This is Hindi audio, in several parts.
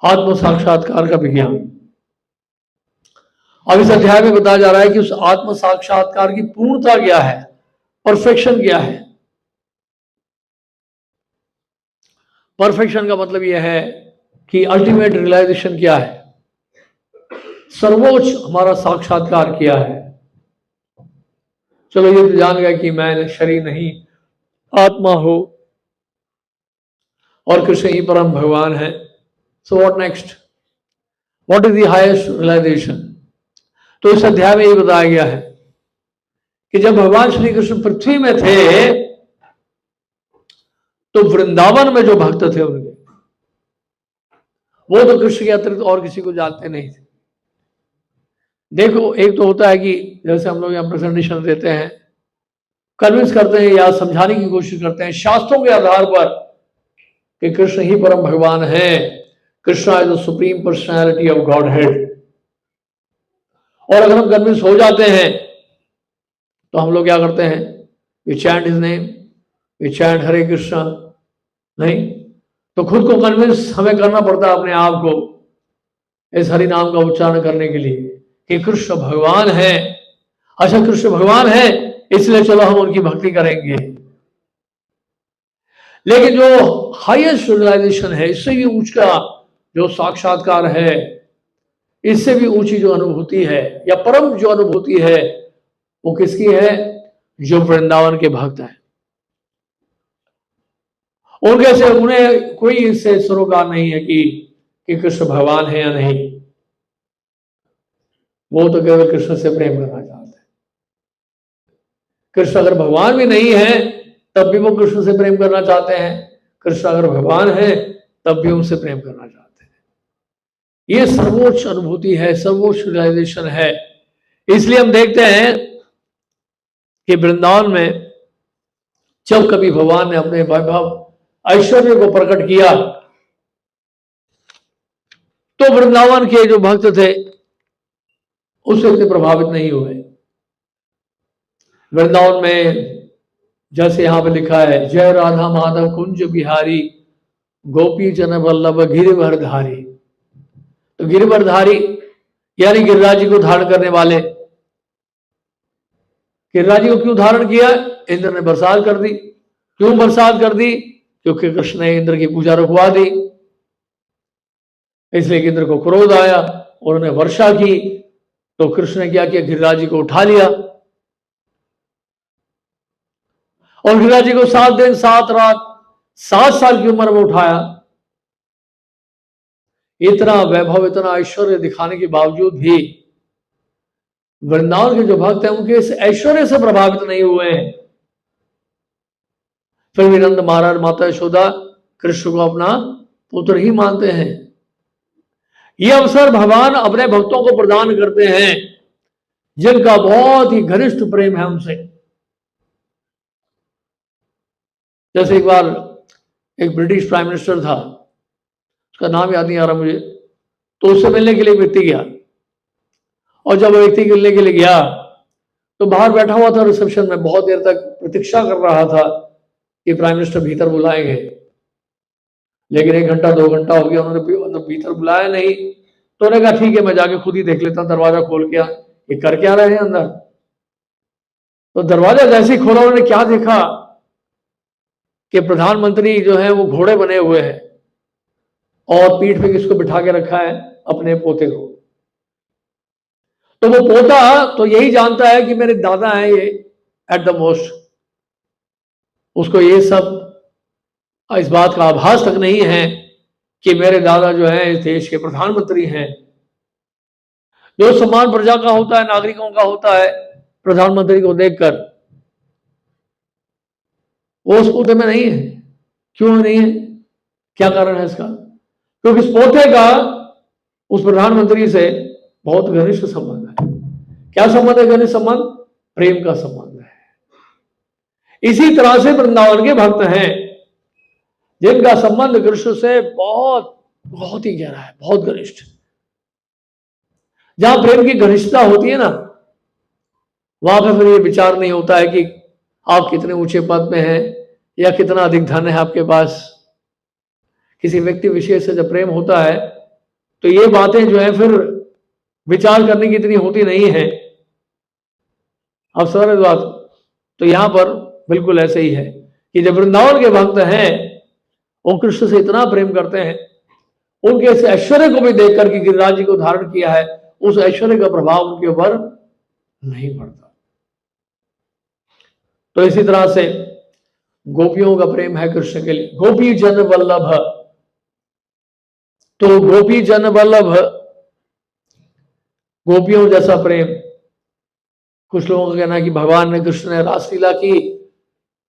आत्म साक्षात्कार का विज्ञान। अब इस अध्याय में बताया जा रहा है कि उस आत्म साक्षात्कार की पूर्णता क्या है, परफेक्शन क्या है। परफेक्शन का मतलब यह है कि अल्टीमेट रियलाइजेशन क्या है, सर्वोच्च हमारा साक्षात्कार क्या है। चलो ये तो जान गया कि मैं शरीर नहीं आत्मा हो और कृष्ण ही परम भगवान है। So what next, what is the highest realisation. तो इस अध्याय में ये बताया गया है कि जब भगवान श्री कृष्ण पृथ्वी में थे तो वृंदावन में जो भक्त थे उनके, वो तो कृष्ण के अतिरिक्त और किसी को जानते नहीं थे। देखो एक तो होता है कि जैसे हम लोग यहाँ प्रेजेंटेशन देते हैं, कन्विंस करते हैं या समझाने की कोशिश करते हैं शास्त्रों के आधार पर कि कृष्ण ही परम भगवान है, Krishna is the supreme personality of God head. और अगर हम कन्विंस हो जाते हैं तो हम लोग क्या करते हैं, we chant his name, we chant Hare Krishna. नहीं, तो खुद को कन्विंस हमें करना पड़ता है अपने आप को इस हरि नाम का उच्चारण करने के लिए कि कृष्ण भगवान है। अच्छा कृष्ण भगवान है इसलिए चलो हम उनकी भक्ति करेंगे। लेकिन जो हाईएस्ट रियलाइजेशन है, इससे भी ऊंचा जो साक्षात्कार है, इससे भी ऊंची जो अनुभूति है या परम जो अनुभूति है, वो किसकी है, जो वृंदावन के भक्त हैं। उनके से उन्हें कोई इससे सरोकार नहीं है कि कृष्ण भगवान है या नहीं। वो तो केवल कृष्ण से प्रेम करना चाहते हैं। कृष्ण अगर भगवान भी नहीं है तब भी वो कृष्ण से प्रेम करना चाहते हैं, कृष्ण अगर भगवान है तब भी उनसे प्रेम करना चाहते हैं। ये सर्वोच्च अनुभूति है, सर्वोच्च रियलाइजेशन है। इसलिए हम देखते हैं कि वृंदावन में जब कभी भगवान ने अपने वैभव ऐश्वर्य को प्रकट किया तो वृंदावन के जो भक्त थे उससे इतने प्रभावित नहीं हुए। वृंदावन में जैसे यहां पे लिखा है, जय राधा माधव कुंज बिहारी गोपी जन वल्लभ गिरिवरधारी। तो गिरिवरधारी यानी गिरिराज जी को धारण करने वाले। गिरिराज जी को क्यों धारण किया, इंद्र ने बरसात कर दी। क्यों बरसात कर दी, क्योंकि कृष्ण ने इंद्र की पूजा रुकवा दी, इसलिए इंद्र को क्रोध आया, उन्होंने वर्षा की। तो कृष्ण ने क्या किया, गिरिराज जी को उठा लिया और गिरिराज जी को 7 दिन 7 रात 7 साल की उम्र में उठाया। इतना वैभव इतना ऐश्वर्य दिखाने के बावजूद भी वृंदावन के जो भक्त हैं उनके इस ऐश्वर्य से प्रभावित नहीं हुए हैं। फिर भी नंद महाराज माता यशोदा कृष्ण को अपना पुत्र ही मानते हैं। ये अवसर भगवान अपने भक्तों को प्रदान करते हैं जिनका बहुत ही घनिष्ठ प्रेम है उनसे। जैसे एक बार एक ब्रिटिश प्राइम मिनिस्टर था, उसका नाम याद नहीं आ रहा मुझे, तो उससे मिलने के लिए एक व्यक्ति गया और जब वो व्यक्ति मिलने के लिए गया तो बाहर बैठा हुआ था रिसेप्शन में, बहुत देर तक प्रतीक्षा कर रहा था कि प्राइम मिनिस्टर भीतर बुलाएंगे, लेकिन 1 घंटा 2 घंटा हो गया, उन्होंने भीतर बुलाया नहीं। तो उन्होंने कहा ठीक है मैं जाके खुद ही देख लेता हूं, दरवाजा खोल के ये कर क्या रहे हैं अंदर। तो दरवाजा जैसे ही खोला उन्होंने क्या देखा कि प्रधानमंत्री जो है वो घोड़े बने हुए हैं और पीठ पे किसको बिठा के रखा है, अपने पोते को। तो वो पोता तो यही जानता है कि मेरे दादा हैं ये एट द मोस्ट, उसको ये सब इस बात का आभास तक नहीं है कि मेरे दादा जो है इस देश के प्रधानमंत्री हैं। जो सम्मान प्रजा का होता है, नागरिकों का होता है, प्रधानमंत्री को देखकर वो उस पोते में नहीं है। क्यों नहीं है, क्या कारण है इसका? क्योंकि इस पोते का उस प्रधानमंत्री से बहुत घनिष्ठ संबंध है। क्या संबंध है? घनिष्ठ संबंध, प्रेम का संबंध है। इसी तरह से वृंदावन के भक्त हैं जिनका संबंध कृष्ण से बहुत ही गहरा है, बहुत घनिष्ठ। जहां प्रेम की घनिष्ठता होती है ना, वहां पर फिर ये विचार नहीं होता है कि आप कितने ऊंचे पद में हैं या कितना अधिक धन है आपके पास। किसी व्यक्ति विशेष से जब प्रेम होता है तो ये बातें जो है फिर विचार करने की इतनी होती नहीं है। अब समझ रहे बात। तो यहां पर बिल्कुल ऐसे ही है कि जब वृंदावन के भक्त हैं वो कृष्ण से इतना प्रेम करते हैं, उनके इस ऐश्वर्य को भी देख करके गिरिराज जी को धारण किया है, उस ऐश्वर्य का प्रभाव उनके ऊपर नहीं पड़ता। तो इसी तरह से गोपियों का प्रेम है कृष्ण के लिए। गोपी जन वल्लभ, तो गोपी जन वल्लभ, गोपियों जैसा प्रेम। कुछ लोगों का कहना है कि भगवान ने कृष्ण ने रासलीला की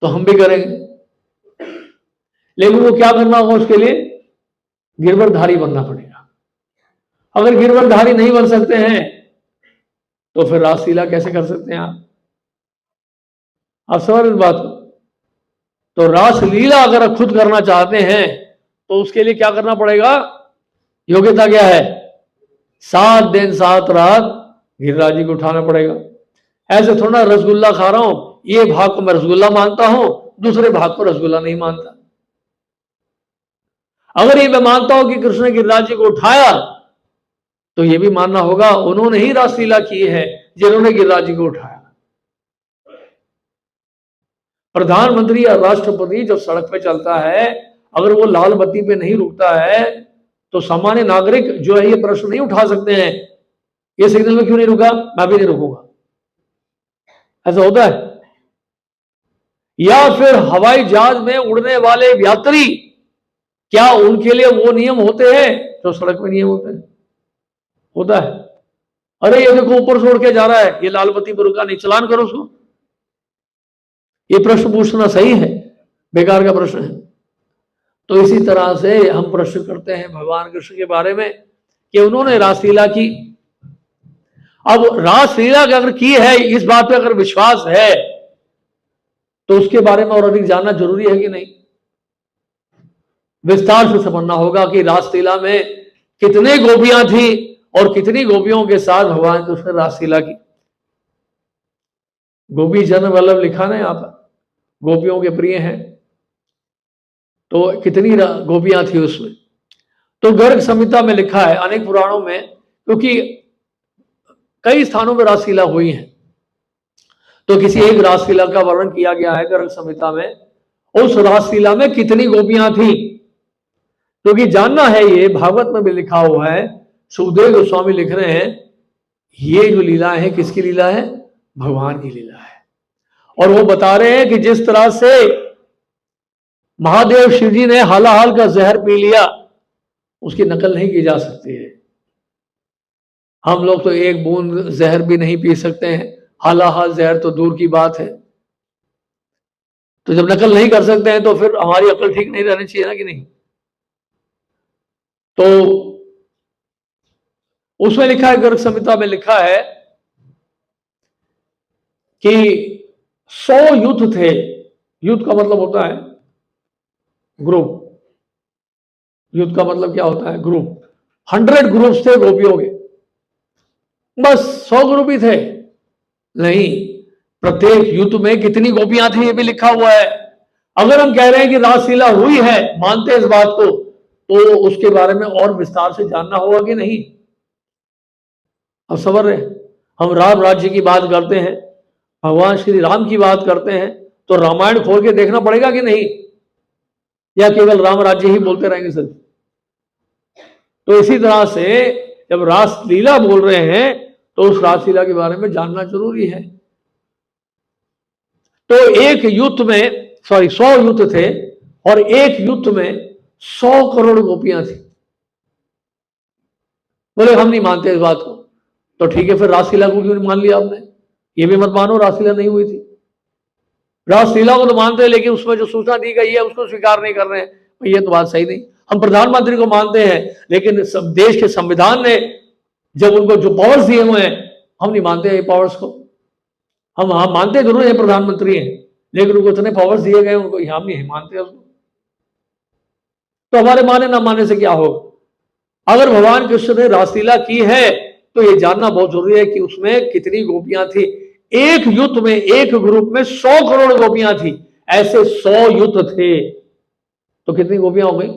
तो हम भी करेंगे, लेकिन वो क्या करना होगा, उसके लिए गिरवरधारी बनना पड़ेगा। अगर गिरवरधारी नहीं बन सकते हैं तो फिर रासलीला कैसे कर सकते हैं आप समझ इस बात को। तो रासलीला अगर आप खुद करना चाहते हैं तो उसके लिए क्या करना पड़ेगा, योग्यता क्या है, 7 दिन 7 रात गिरिराज जी को उठाना पड़ेगा। ऐसे थोड़ा रसगुल्ला खा रहा हूं, ये भाग को मैं रसगुल्ला मानता हूं, दूसरे भाग को रसगुल्ला नहीं मानता। अगर ये मैं मानता हूं कि कृष्ण ने गिरिराज जी को उठाया तो ये भी मानना होगा उन्होंने ही रासलीला की है जिन्होंने गिरिराज जी को उठाया। प्रधानमंत्री या राष्ट्रपति जब सड़क पे चलता है, अगर वो लाल बत्ती पे नहीं रुकता है तो सामान्य नागरिक जो है ये प्रश्न नहीं उठा सकते हैं, ये सिग्नल में क्यों नहीं रुका, मैं भी नहीं रुकूंगा। ऐसा होता है। या फिर हवाई जहाज में उड़ने वाले यात्री, क्या उनके लिए वो नियम होते हैं जो सड़क में नियम होते हैं? होता है। अरे ये देखो ऊपर से उड़ के जा रहा है, ये लाल बत्ती पर रुका नहीं, चलान करो उसको। ये प्रश्न पूछना सही है? बेकार का प्रश्न है। तो इसी तरह से हम प्रश्न करते हैं भगवान कृष्ण के बारे में कि उन्होंने रासलीला की। अब रासलीला अगर की है, इस बात पे अगर विश्वास है तो उसके बारे में और अधिक जानना जरूरी है कि नहीं? विस्तार से समझना होगा कि रासलीला में कितने गोपियां थी और कितनी गोपियों के साथ भगवान कृष्ण ने रासलीला की। गोपी जन वल्लभ लिखा ना यहां पर, गोपियों के प्रिय हैं, तो कितनी गोपियां थी उसमें। तो गर्ग संहिता में लिखा है, अनेक पुराणों में, क्योंकि कई स्थानों पर रासलीला हुई है, तो किसी एक रासलीला का वर्णन किया गया है गर्ग संहिता में। उस रासलीला में कितनी गोपियां थी, क्योंकि जानना है, ये भागवत में भी लिखा हुआ है। सुखदेव गोस्वामी लिख रहे हैं ये जो लीला है किसकी लीला है, भगवान की लीला है। और वो बता रहे हैं कि जिस तरह से महादेव शिव जी ने हालाहाल का जहर पी लिया, उसकी नकल नहीं की जा सकती है। हम लोग तो एक बूंद जहर भी नहीं पी सकते हैं, हालाहाल जहर तो दूर की बात है। तो जब नकल नहीं कर सकते हैं तो फिर हमारी अकल ठीक नहीं रहनी चाहिए ना, कि नहीं? तो उसमें लिखा है, गर्ग संहिता में लिखा है कि 100 युद्ध थे। युद्ध का मतलब होता है ग्रुप। युद्ध का मतलब क्या होता है, ग्रुप। 100 ग्रुप्स थे गोपियों के, बस 100 ग्रुप ही थे? नहीं, प्रत्येक युद्ध में कितनी गोपियां थी ये भी लिखा हुआ है। अगर हम कह रहे हैं कि रासलीला हुई है, मानते हैं इस बात को, तो उसके बारे में और विस्तार से जानना होगा कि नहीं? अब समझ रहे हैं, हम राम राज्य की बात करते हैं, भगवान श्री राम की बात करते हैं, तो रामायण खोल के देखना पड़ेगा कि नहीं, या केवल राम राज्य ही बोलते रहेंगे सिर्फ? तो इसी तरह से जब रासलीला बोल रहे हैं तो उस रासलीला के बारे में जानना जरूरी है। तो एक युद्ध में 100 युद्ध थे और एक युद्ध में 100 करोड़ गोपियां थी। बोले हम नहीं मानते इस बात को। तो ठीक है, फिर रासलीला को क्यों नहीं मान लिया आपने? ये भी मत मानो रासलीला नहीं हुई थी। रासलीला को तो मानते हैं, लेकिन उसमें जो सूचना दी गई है उसको स्वीकार नहीं कर रहे हैं। ये तो बात सही नहीं। हम प्रधानमंत्री को मानते हैं, लेकिन सब देश के संविधान ने जब उनको जो पावर्स दिए हुए हैं, हम नहीं मानते ये पावर्स को। हम मानते जरूर है प्रधानमंत्री हैं, लेकिन उनको इतने पावर्स दिए गए उनको, हम नहीं मानते उसको। तो हमारे माने ना मानने से क्या होगा? अगर भगवान कृष्ण ने रासलीला की है तो ये जानना बहुत जरूरी है कि उसमें कितनी गोपियां थी। एक युद्ध में, एक ग्रुप में 100 करोड़ गोपियां थी। ऐसे 100 युद्ध थे तो कितनी गोपियां हो गई?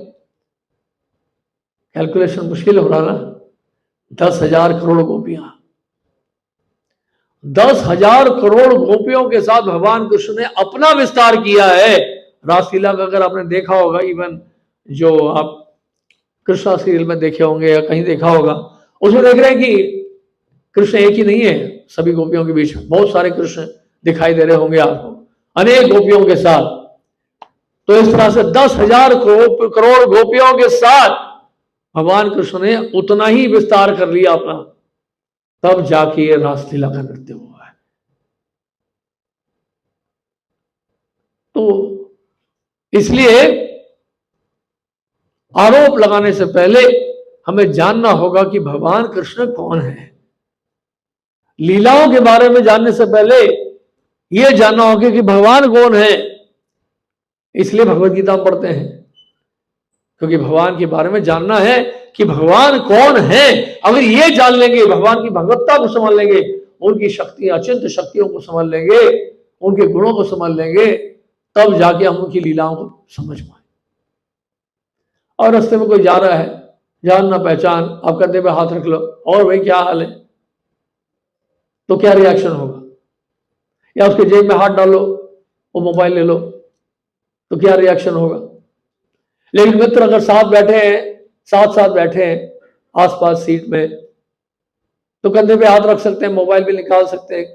कैलकुलेशन मुश्किल हो रहा ना। 10,000 करोड़ गोपियां, 10,000 करोड़ गोपियों के साथ भगवान कृष्ण ने अपना विस्तार किया है। रासलीला का अगर आपने देखा होगा, इवन जो आप कृष्णा सीरियल में देखे होंगे या कहीं देखा होगा, उसमें देख रहे हैं कि कृष्ण एक ही नहीं है, सभी गोपियों के बीच में बहुत सारे कृष्ण दिखाई दे रहे होंगे आपको, अनेक गोपियों के साथ। तो इस तरह से 10,000 करोड़ गोपियों के साथ भगवान कृष्ण ने उतना ही विस्तार कर लिया अपना, तब जाके ये रासलीला का नृत्य हुआ है। तो इसलिए आरोप लगाने से पहले हमें जानना होगा कि भगवान कृष्ण कौन है। लीलाओं के बारे में जानने से पहले यह जानना होगा कि भगवान कौन है। इसलिए भगवत गीता पढ़ते हैं, क्योंकि भगवान के बारे में जानना है कि भगवान कौन है। अगर ये जान लेंगे, भगवान की भगवत्ता को समझ लेंगे, उनकी शक्तियां, अचिंत्य शक्तियों को समझ लेंगे, उनके गुणों को समझ लेंगे, तब जाके हम उनकी लीलाओं को समझ पाए। और रास्ते में कोई जा रहा है, जान ना पहचान, आप कंधे पे हाथ रख लो, और भाई क्या हाल है, तो क्या रिएक्शन होगा? या उसके जेब में हाथ डालो, वो मोबाइल ले लो, तो क्या रिएक्शन होगा? लेकिन मित्र अगर साथ बैठे हैं, साथ साथ बैठे हैं आसपास सीट में, तो कंधे पे हाथ रख सकते हैं, मोबाइल भी निकाल सकते हैं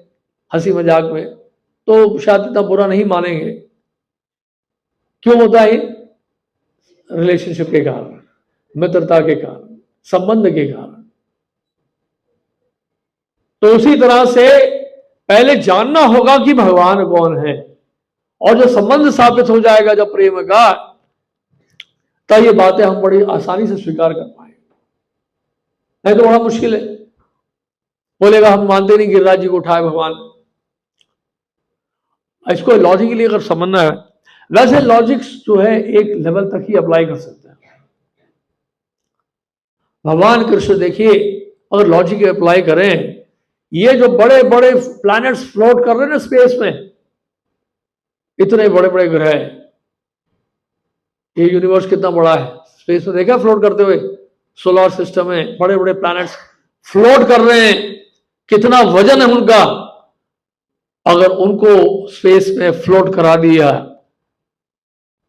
हंसी मजाक में, तो शायद इतना बुरा नहीं मानेंगे। क्यों होता है? रिलेशनशिप के कारण, मित्रता के कारण, संबंध के कारण। तो उसी तरह से पहले जानना होगा कि भगवान कौन है, और जो संबंध स्थापित हो जाएगा जब प्रेम का, तब ये बातें हम बड़ी आसानी से स्वीकार कर पाएंगे। नहीं तो बड़ा मुश्किल है। बोलेगा हम मानते नहीं गिरिराज जी को उठाए भगवान। इसको लॉजिकली अगर समझना है, वैसे लॉजिक्स जो है एक लेवल तक ही अप्लाई कर सकते हैं। भगवान कृष्ण देखिए, अगर लॉजिक अप्लाई करें, ये जो बड़े बड़े प्लैनेट्स फ्लोट कर रहे हैं ना स्पेस में, इतने बड़े बड़े ग्रह, ये यूनिवर्स कितना बड़ा है, स्पेस में देखा फ्लोट करते हुए, सोलर सिस्टम में बड़े बड़े प्लैनेट्स फ्लोट कर रहे हैं, कितना वजन है उनका। अगर उनको स्पेस में फ्लोट करा दिया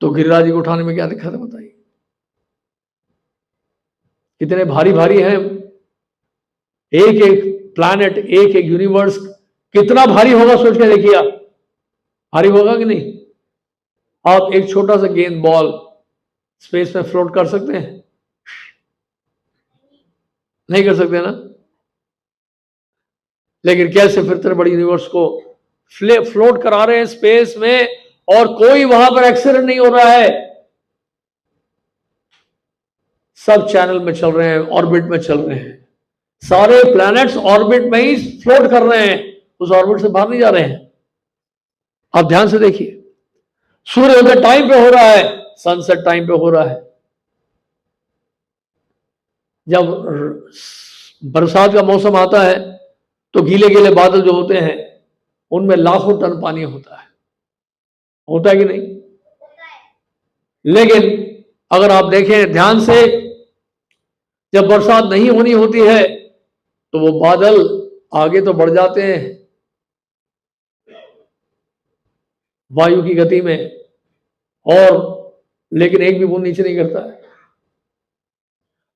तो गिरिराज जी को उठाने में क्या दिक्कत है बताइए? कितने भारी भारी हैं, एक एक प्लैनेट, एक एक यूनिवर्स कितना भारी होगा सोच के देखिए आप। भारी होगा कि नहीं? आप एक छोटा सा गेंद बॉल स्पेस में फ्लोट कर सकते हैं? नहीं कर सकते ना। लेकिन कैसे फिर इतने बड़ी यूनिवर्स को फ्लोट करा रहे हैं स्पेस में, और कोई वहां पर एक्सीडेंट नहीं हो रहा है। सब चैनल में चल रहे हैं, ऑर्बिट में चल रहे हैं, सारे प्लैनेट्स ऑर्बिट में ही फ्लोट कर रहे हैं, उस ऑर्बिट से बाहर नहीं जा रहे हैं। आप ध्यान से देखिए, सूर्योदय टाइम पे हो रहा है, सनसेट टाइम पे हो रहा है। जब बरसात का मौसम आता है तो गीले गीले बादल जो होते हैं, उनमें लाखों टन पानी होता है कि नहीं? लेकिन अगर आप देखें ध्यान से, जब बरसात नहीं होनी होती है तो वो बादल आगे तो बढ़ जाते हैं वायु की गति में, और लेकिन एक भी बूंद नीचे नहीं करता है।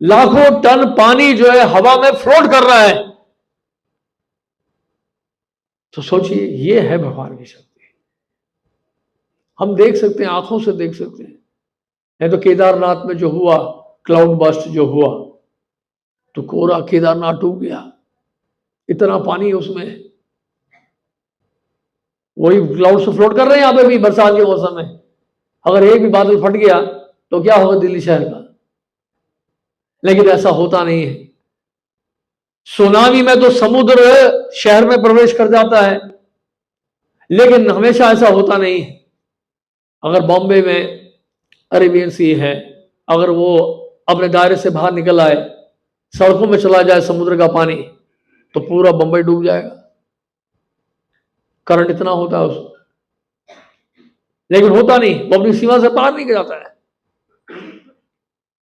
लाखों टन पानी जो है हवा में फ्लोट कर रहा है। तो सोचिए, ये है भगवान की शक्ति। हम देख सकते हैं, आंखों से देख सकते हैं। नहीं तो केदारनाथ में जो हुआ, क्लाउड बस्ट जो हुआ, तो कोरा केदारनाथ डूब गया, इतना पानी उसमें। वही क्लाउड से फ्लोट कर रहे हैं यहाँ पे भी बरसात के मौसम में। अगर एक भी बादल फट गया तो क्या होगा दिल्ली शहर का? लेकिन ऐसा होता नहीं है। सुनामी में तो समुद्र शहर में प्रवेश कर जाता है, लेकिन हमेशा ऐसा होता नहीं है। अगर बॉम्बे में अरेबियन सी है, अगर वो अपने दायरे से बाहर निकल आए, सड़कों में चला जाए समुद्र का पानी, तो पूरा बंबई डूब जाएगा। करंट इतना होता है उसमें, लेकिन होता नहीं, वो अपनी सीमा से पार नहीं जाता है।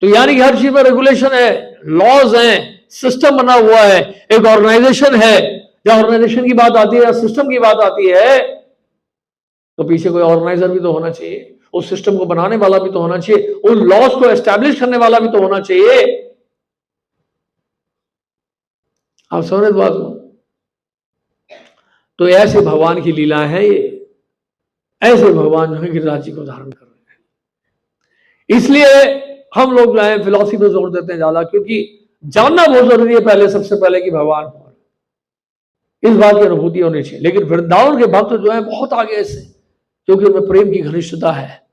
तो यानी कि हर चीज में रेगुलेशन है, लॉज हैं, सिस्टम बना हुआ है, एक ऑर्गेनाइजेशन है। जब ऑर्गेनाइजेशन की बात आती है या सिस्टम की बात आती है तो पीछे कोई ऑर्गेनाइजर भी तो होना चाहिए, उस सिस्टम को बनाने वाला भी तो होना चाहिए, उन लॉज को एस्टैब्लिश करने वाला भी तो होना चाहिए। आप समझ बात को? तो ऐसे भगवान की लीला है ये, ऐसे भगवान जो है गिरिराज जी को धारण कर रहे हैं। इसलिए हम लोग जो है फिलॉसफी पे जोर देते हैं ज्यादा, क्योंकि जानना बहुत जरूरी है पहले, सबसे पहले कि भगवान कौन है, इस बात की अनुभूति होनी चाहिए। लेकिन वृंदावन के भक्त जो है बहुत आगे ऐसे, क्योंकि उनमें प्रेम की घनिष्ठता है।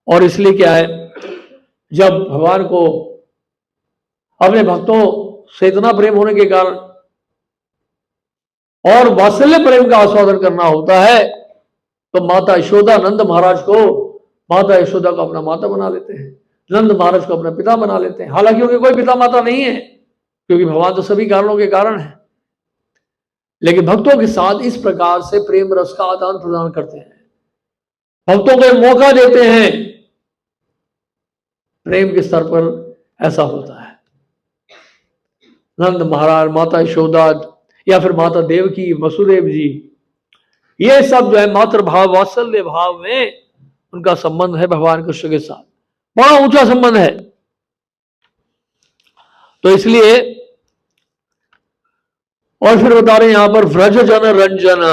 और इसलिए क्या है, जब भगवान को अपने भक्तों से इतना प्रेम होने के कारण और वात्सल्य प्रेम का आस्वादन करना होता है, तो माता यशोदा नंद महाराज को, माता यशोदा को अपना माता बना लेते हैं, नंद महाराज को अपना पिता बना लेते हैं। हालांकि उनके कोई पिता माता नहीं है, क्योंकि भगवान तो सभी कारणों के कारण है। लेकिन भक्तों के साथ इस प्रकार से प्रेम रस का आदान प्रदान करते हैं, भक्तों को मौका देते हैं, प्रेम के स्तर पर ऐसा होता है। नंद महाराज, माता यशोदा, या फिर माता देवकी, वसुदेव जी, ये सब जो है मातृ भाव, वात्सल्य भाव में उनका संबंध है भगवान कृष्ण के साथ, बड़ा ऊंचा संबंध है। तो इसलिए, और फिर बता रहे हैं यहां पर व्रज जन रंजना,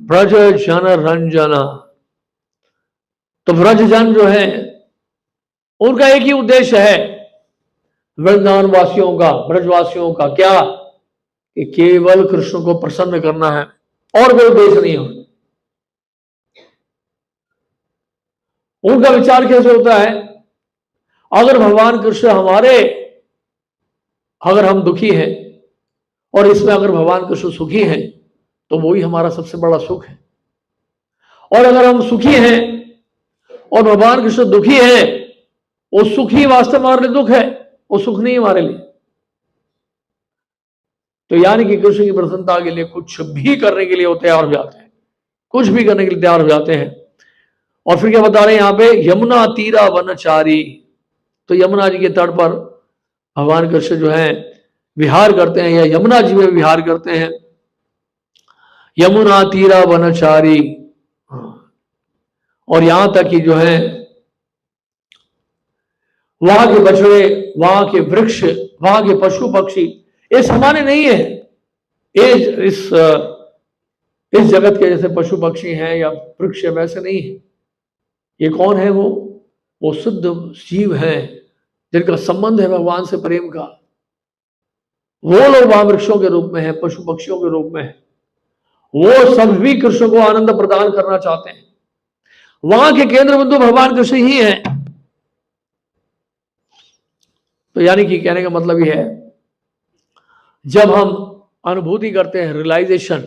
व्रज जन रंजना। तो व्रज जन जो है उनका एक ही उद्देश्य है, वृंदावन वासियों का, ब्रजवासियों का, क्या कि केवल कृष्ण को प्रसन्न करना है, और कोई उद्देश्य नहीं है। उनका विचार कैसे होता है, अगर भगवान कृष्ण हमारे, अगर हम दुखी हैं और इसमें अगर भगवान कृष्ण सुखी हैं तो वही हमारा सबसे बड़ा सुख है। और अगर हम सुखी हैं और भगवान कृष्ण दुखी है, वो सुख ही वास्तव हमारे लिए दुख है, वो सुख नहीं हमारे लिए। तो यानी कि कृष्ण की प्रसन्नता के लिए कुछ भी करने के लिए वो तैयार हो जाते हैं, कुछ भी करने के लिए तैयार हो जाते हैं। और फिर क्या बता रहे हैं यहां पे, यमुना तीरा वनचारी। तो यमुना जी के तट पर भगवान कृष्ण जो है विहार करते हैं, या यमुना जी में विहार करते हैं। यमुना तीरा वनचारी, और यहां तक कि जो है वहां के बछड़े, वहां के वृक्ष, वहां के पशु पक्षी, ये सामान्य नहीं है। ये इस जगत के जैसे पशु पक्षी हैं या वृक्ष वैसे नहीं है। ये कौन है? वो शुद्ध जीव हैं जिनका संबंध है भगवान से प्रेम का। वो लोग वहां वृक्षों के रूप में है, पशु पक्षियों के रूप में है। वो सब भी कृष्ण को आनंद प्रदान करना चाहते हैं। वहां के केंद्र बिंदु भगवान कृष्ण ही है। तो यानी कि कहने का मतलब यह है, जब हम अनुभूति करते हैं, रियलाइजेशन,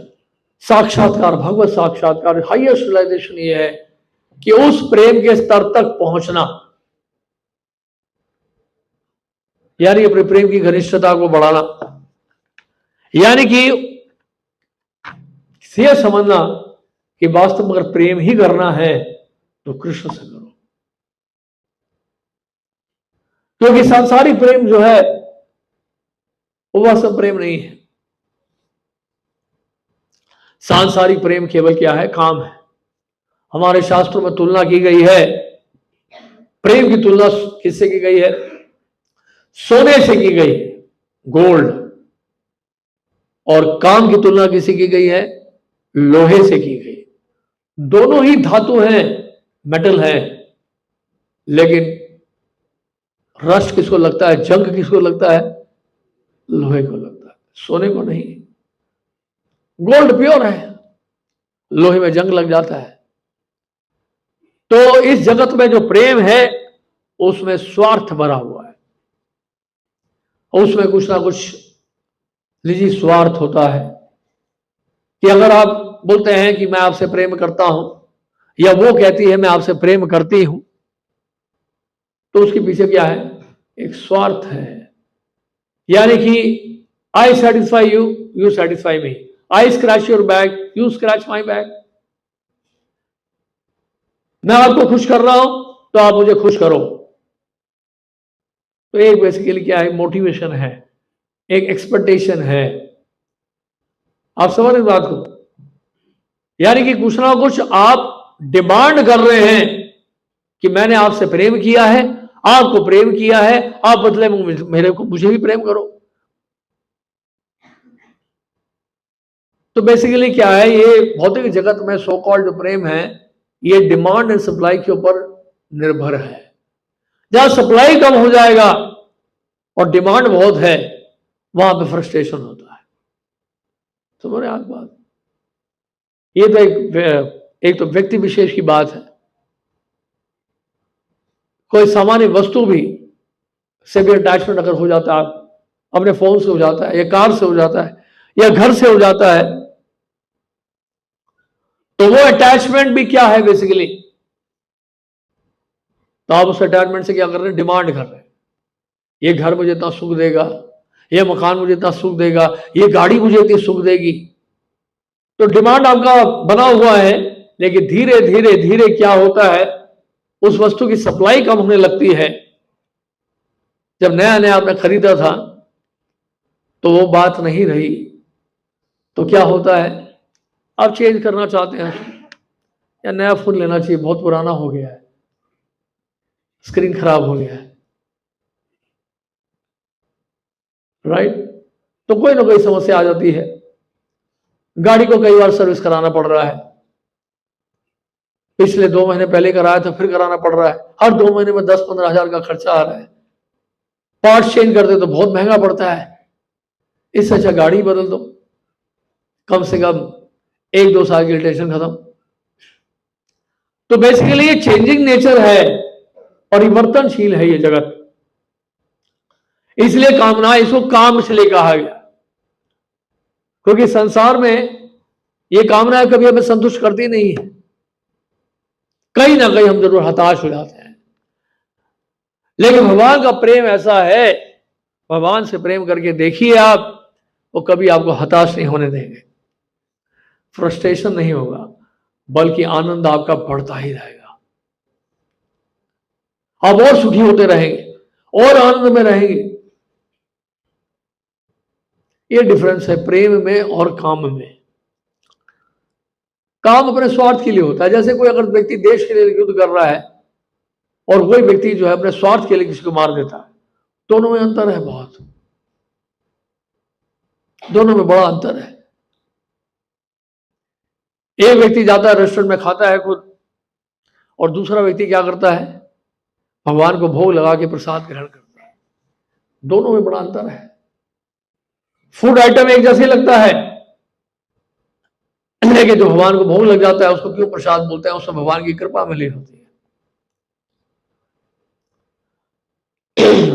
साक्षात्कार, भगवत साक्षात्कार, हाईएस्ट रियलाइजेशन ये है कि उस प्रेम के स्तर तक पहुंचना, यानी अपने प्रेम की घनिष्ठता को बढ़ाना, यानी कि यह समझना कि वास्तव में अगर प्रेम ही करना है तो कृष्ण से करो। क्योंकि सांसारिक प्रेम जो है वो वास्तव प्रेम नहीं है। सांसारिक प्रेम केवल क्या है? काम है। हमारे शास्त्रों में तुलना की गई है, प्रेम की तुलना किससे की गई है? सोने से की गई है, गोल्ड। और काम की तुलना किससे की गई है? लोहे से की गई। दोनों ही धातु हैं, मेटल है, लेकिन रस्ट किसको लगता है, जंग किसको लगता है? लोहे को लगता है, सोने को नहीं। गोल्ड प्योर है, लोहे में जंग लग जाता है। तो इस जगत में जो प्रेम है उसमें स्वार्थ भरा हुआ है, उसमें कुछ ना कुछ निजी स्वार्थ होता है। कि अगर आप बोलते हैं कि मैं आपसे प्रेम करता हूं, या वो कहती है मैं आपसे प्रेम करती हूं, तो उसके पीछे क्या है? एक स्वार्थ है। यानी कि I satisfy you, you satisfy me. I scratch your back, you scratch my back. मैं आपको खुश कर रहा हूं तो आप मुझे खुश करो। तो एक बेसिकली क्या है, मोटिवेशन है, एक एक्सपेक्टेशन है। आप समझ इस बात को? यानी कि कुछ ना कुछ आप डिमांड कर रहे हैं कि मैंने आपसे प्रेम किया है, आपको प्रेम किया है, आप बदले में मुझे भी प्रेम करो। तो बेसिकली क्या है, ये भौतिक जगत में सो कॉल्ड जो प्रेम है, ये डिमांड एंड सप्लाई के ऊपर निर्भर है। जहां सप्लाई कम हो जाएगा और डिमांड बहुत है, वहां पे फ्रस्ट्रेशन होता है। समझ रहे आप बात? ये तो एक तो व्यक्ति विशेष की बात है। कोई सामान्य वस्तु भी से भी अटैचमेंट अगर हो जाता है, अपने फोन से हो जाता है, या कार से हो जाता है, या घर से हो जाता है, तो वो अटैचमेंट भी क्या है बेसिकली, तो आप उस अटैचमेंट से क्या कर रहे हैं, डिमांड कर रहे हैं। ये घर मुझे इतना सुख देगा, ये मकान मुझे इतना सुख देगा, ये गाड़ी मुझे इतनी सुख देगी। तो डिमांड आपका बना हुआ है, लेकिन धीरे धीरे धीरे क्या होता है, उस वस्तु की सप्लाई कम होने लगती है। जब नया नया आपने खरीदा था तो वो बात नहीं रही, तो क्या होता है, आप चेंज करना चाहते हैं, या नया फोन लेना चाहिए, बहुत पुराना हो गया है, स्क्रीन खराब हो गया है, राइट? तो कोई ना कोई समस्या आ जाती है। गाड़ी को कई बार सर्विस कराना पड़ रहा है, पिछले 2 महीने पहले कराया था, फिर कराना पड़ रहा है। हर 2 महीने में 10-15 हजार का खर्चा आ रहा है। पार्ट्स चेंज करते तो बहुत महंगा पड़ता है। इससे अच्छा गाड़ी बदल दो, कम से कम 1-2 साल की टेंशन खत्म। तो बेसिकली ये चेंजिंग नेचर है, परिवर्तनशील है ये जगत। इसलिए कामना, इसको काम इसलिए कहा गया, क्योंकि संसार में ये कामनाएं कभी हमें संतुष्ट करती नहीं है। कहीं ना कहीं हम जरूर हताश हो जाते हैं। लेकिन भगवान का प्रेम ऐसा है, भगवान से प्रेम करके देखिए आप, वो कभी आपको हताश नहीं होने देंगे, फ्रस्ट्रेशन नहीं होगा, बल्कि आनंद आपका बढ़ता ही रहेगा। आप और सुखी होते रहेंगे, और आनंद में रहेंगे। ये डिफरेंस है प्रेम में और काम में। काम अपने स्वार्थ के लिए होता है। जैसे कोई अगर व्यक्ति देश के लिए युद्ध कर रहा है और वही व्यक्ति जो है अपने स्वार्थ के लिए किसी को मार देता है, दोनों में अंतर है, बहुत, दोनों में बड़ा अंतर है। एक व्यक्ति जाता है रेस्टोरेंट में, खाता है खुद, और दूसरा व्यक्ति क्या करता है, भगवान को भोग लगा के प्रसाद ग्रहण करता है। दोनों में बड़ा अंतर है। फूड आइटम एक जैसे लगता है, लेकिन जो भगवान को भोग लग जाता है उसको क्यों प्रसाद बोलते हैं, उसमें भगवान की कृपा मिली होती है।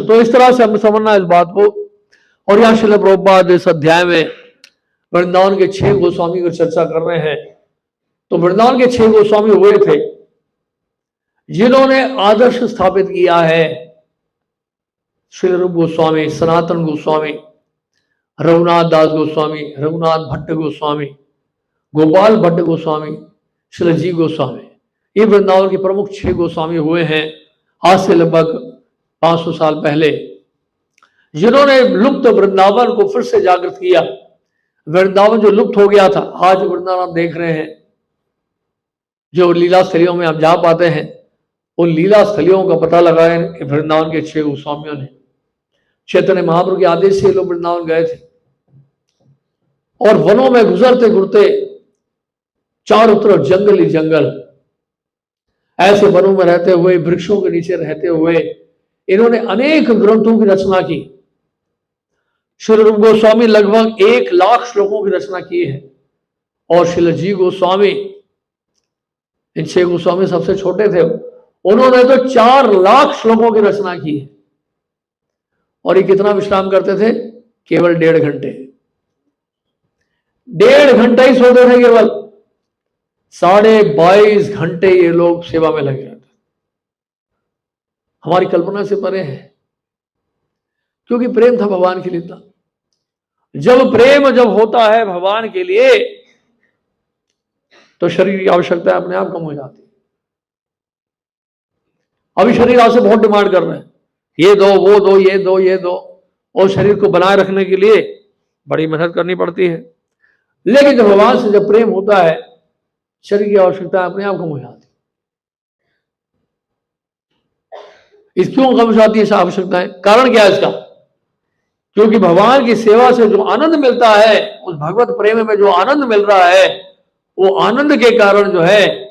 तो इस तरह से हमें समझना इस बात को। और यहाँ श्रील प्रभुपाद इस अध्याय में वृंदावन के 6 गोस्वामी की चर्चा कर रहे हैं। तो वृंदावन के 6 गोस्वामी हुए थे जिन्होंने आदर्श स्थापित किया है। श्री रूप गोस्वामी, सनातन गोस्वामी, रघुनाथ दास गोस्वामी, रघुनाथ भट्ट गोस्वामी, गोपाल भट्ट गोस्वामी, शिलजी गोस्वामी, ये वृंदावन के प्रमुख 6 गोस्वामी हुए हैं आज से लगभग 500 साल पहले, जिन्होंने लुप्त वृंदावन को फिर से जागृत किया। वृंदावन जो लुप्त हो गया था, आज वृंदावन आप देख रहे हैं, जो लीला स्थलियों में आप जा पाते हैं, उन लीला स्थलियों का पता लगाए कि वृंदावन के 6 गोस्वामियों ने। चैतन्य महाप्रभु के आदेश से लोग वृंदावन गए थे, और वनों में गुजरते गुजरते चारों तरफ जंगल ही जंगल, ऐसे वनों में रहते हुए, वृक्षों के नीचे रहते हुए इन्होंने अनेक ग्रंथों की रचना की। श्री रूप गोस्वामी लगभग 1 लाख श्लोकों की रचना की है, और शिलजी गोस्वामी, इन 6 गोस्वामी सबसे छोटे थे, उन्होंने तो 4 लाख श्लोकों की रचना की है। और ये कितना विश्राम करते थे? केवल 1.5 घंटे। 1.5 घंटा ही सोते थे केवल, 22.5 घंटे ये लोग सेवा में लगे रहते। हमारी कल्पना से परे है, क्योंकि प्रेम था भगवान के लिए इतना। जब होता है भगवान के लिए, तो शरीर की आवश्यकता अपने आप कम हो जाती है। अभी शरीर आपसे बहुत डिमांड कर रहे हैं, ये दो, वो दो, ये दो, ये दो, और शरीर को बनाए रखने के लिए बड़ी मेहनत करनी पड़ती है। लेकिन जब भगवान से जब प्रेम होता है, शरीर की आवश्यकता अपने आप कम हो जाती है। इस क्यों कम हो जाती है आवश्यकताएं? कारण क्या है इसका? क्योंकि भगवान की सेवा से जो आनंद मिलता है, उस भगवत प्रेम में जो आनंद मिल रहा है, वो आनंद के कारण जो है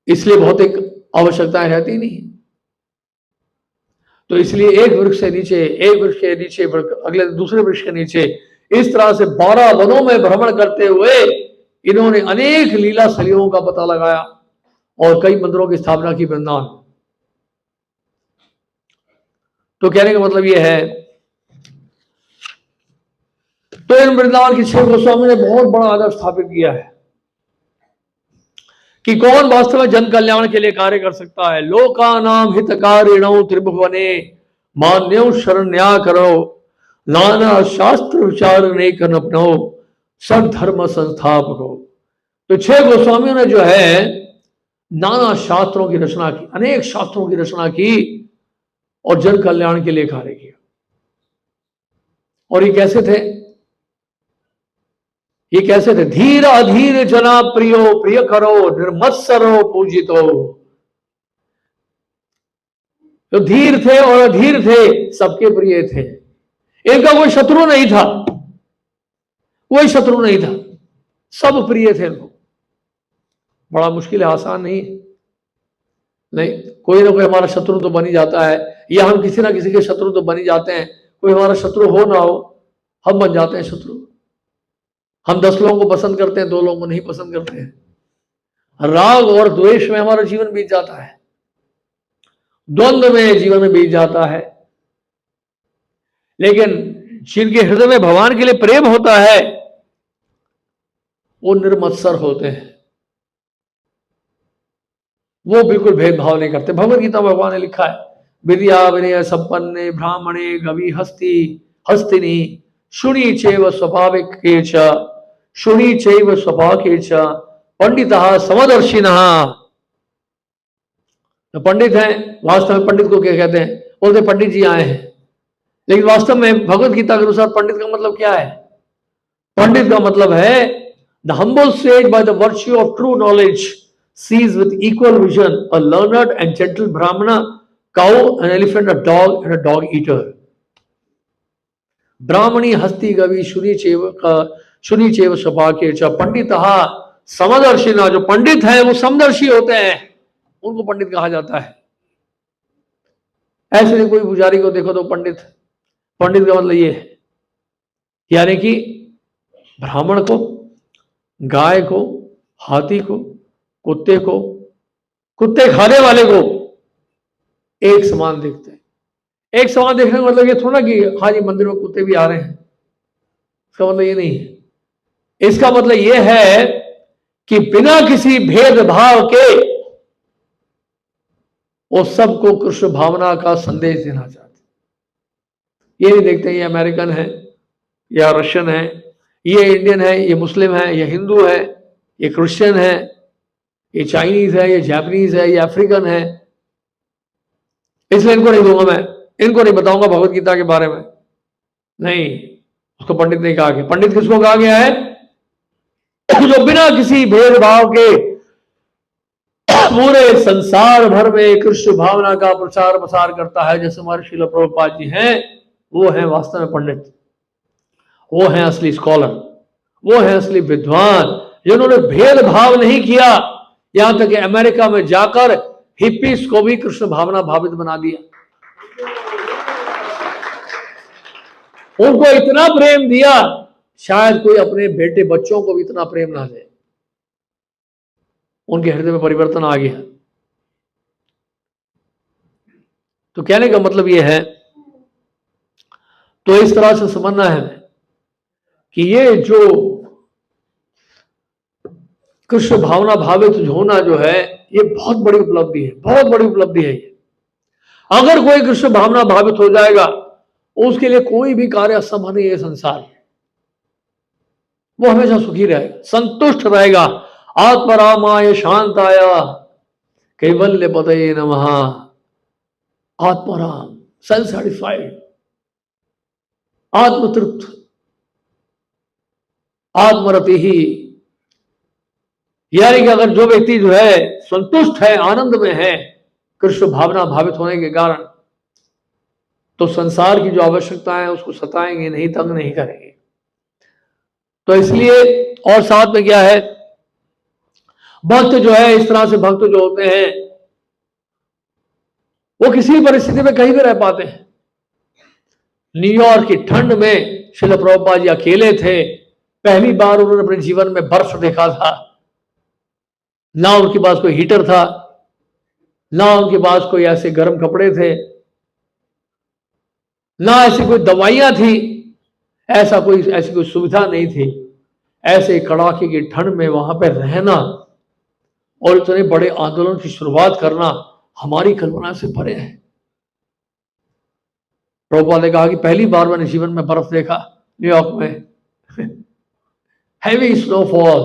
इसलिए भौतिक आवश्यकताएं रहती नहीं। तो इसलिए एक वृक्ष से नीचे, एक वृक्ष के नीचे, अगले दूसरे वृक्ष के नीचे, इस तरह से 12 वनों में भ्रमण करते हुए इन्होंने अनेक लीला शैलियों का पता लगाया और कई मंदिरों की स्थापना की वृंदावन। तो कहने का मतलब यह है, तो इन वृंदावन की 6 गोस्वामी ने बहुत बड़ा आदर्श स्थापित किया है कि कौन वास्तव में जन कल्याण के लिए कार्य कर सकता है। लोका नाम हितकारिणो त्रिभुवने मान्यो शरण्या करो, नाना शास्त्र विचार ने अपनो सब धर्म संस्थापको। तो 6 गोस्वामियों ने जो है नाना शास्त्रों की रचना की, अनेक शास्त्रों की रचना की और जन कल्याण के लिए कार्य किया। और ये कैसे थे? ये कैसे थे? धीर अधीर जना प्रियो प्रिय करो, निर्मत्सरो पूजितो। तो धीर थे और अधीर थे, सबके प्रिय थे। इनका कोई शत्रु नहीं था, कोई शत्रु नहीं था, सब प्रिय थे इनको। बड़ा मुश्किल है, आसान नहीं है। नहीं, कोई ना कोई हमारा शत्रु तो बन ही जाता है, या हम किसी ना किसी के शत्रु तो बन ही जाते हैं। कोई हमारा शत्रु हो ना हो, हम बन जाते हैं शत्रु। हम 10 लोगों को पसंद करते हैं, 2 लोगों को नहीं पसंद करते हैं। राग और द्वेष में हमारा जीवन बीत जाता है, द्वंद्व में जीवन में बीत जाता है। लेकिन जिनके हृदय में भगवान के लिए प्रेम होता है, वो निर्मत्सर होते हैं, वो बिल्कुल भेदभाव नहीं करते। भगवत गीता में भगवान ने लिखा है, विद्या विनय संपन्ने ब्राह्मणे गवि हस्ती हस्तिनी शुणी चैव स्वाभाविक शुणी चैव स्वभाव पंडितः समदर्शिनः। तो पंडित हैं, वास्तव में पंडित को क्या कहते हैं? बोलते पंडित जी आए हैं। लेकिन वास्तव में भगवत गीता के अनुसार पंडित का मतलब क्या है? पंडित का मतलब है the humble says by the virtue of true knowledge sees with equal vision a learned and gentle brahmana, cow, an elephant, a dog, and a dog eater. ब्राह्मणी हस्ती गवि शुनि चेव स्वभाके च पंडितः समदर्शिना। जो पंडित है वो समदर्शी होते हैं, उनको पंडित कहा जाता है। ऐसे नहीं कोई पुजारी को देखो तो पंडित। पंडित का मतलब ये है, यानी कि ब्राह्मण को, गाय को, हाथी को, कुत्ते को, कुत्ते खाने वाले को एक समान देखते हैं। एक समान देखने का मतलब ये थोड़ा कि हाँ जी मंदिर में कुत्ते भी आ रहे हैं, इसका मतलब ये नहीं है। इसका मतलब ये है कि बिना किसी भेदभाव के वो सबको कृष्ण भावना का संदेश देना चाहते। ये नहीं देखते ये अमेरिकन है या रशियन है, ये इंडियन है, ये मुस्लिम है, ये हिंदू है, ये क्रिश्चियन है, ये चाइनीज है, ये जापानीज है, ये अफ्रीकन है। इसलिए इनको नहीं दूंगा मैं, इनको नहीं बताऊंगा भगवत गीता के बारे में। नहीं, उसको पंडित नहीं कहा गया। पंडित किसको कहा गया है? जो बिना किसी भेदभाव के पूरे संसार भर में कृष्ण भावना का प्रचार प्रसार करता है। जैसे हमारे श्रील प्रभुपाद जी हैं, वो है वास्तव में पंडित, वो है असली स्कॉलर, वो है असली विद्वान, जिन्होंने भेदभाव नहीं किया। यहां तक कि अमेरिका में जाकर हिप्पीज को भी कृष्ण भावना भावित बना दिया। उनको इतना प्रेम दिया, शायद कोई अपने बेटे बच्चों को भी इतना प्रेम ना दे। उनके हृदय में परिवर्तन आ गया। तो कहने का मतलब यह है, तो इस तरह से समझना है कि ये जो कृष्ण भावना भावित होना जो है, ये बहुत बड़ी उपलब्धि है, बहुत बड़ी उपलब्धि है ये। अगर कोई कृष्ण भावना भावित हो जाएगा, उसके लिए कोई भी कार्य असंभव नहीं है संसार में। वो हमेशा सुखी रहेगा, संतुष्ट रहेगा। आत्मरामाय शांताय कैवल्य पतये नमः, आत्माराम, सेल्फ सेटिस्फाइड, आत्मतृप्त, आत्मरति ही। यानी कि अगर जो व्यक्ति जो है संतुष्ट है, आनंद में है, कृष्ण भावना भावित होने के कारण, तो संसार की जो आवश्यकता है उसको सताएंगे नहीं, तंग नहीं करेंगे। तो इसलिए, और साथ में क्या है, भक्त जो है, इस तरह से भक्त जो होते हैं वो किसी भी परिस्थिति में कहीं भी रह पाते हैं। न्यूयॉर्क की ठंड में श्रील प्रभुपाद जी अकेले थे, पहली बार उन्होंने अपने जीवन में बर्फ देखा था। ना उनके पास कोई हीटर था, ना उनके पास कोई ऐसे गर्म कपड़े थे, ना ऐसी कोई दवाइयां थी, ऐसी कोई सुविधा नहीं थी। ऐसे कड़ाके की ठंड में वहां पर रहना और इतने बड़े आंदोलन की शुरुआत करना हमारी कल्पना से परे है। प्रभुपाद ने कहा कि पहली बार मैंने जीवन में बर्फ देखा न्यूयॉर्क में। हैवी स्नोफॉल,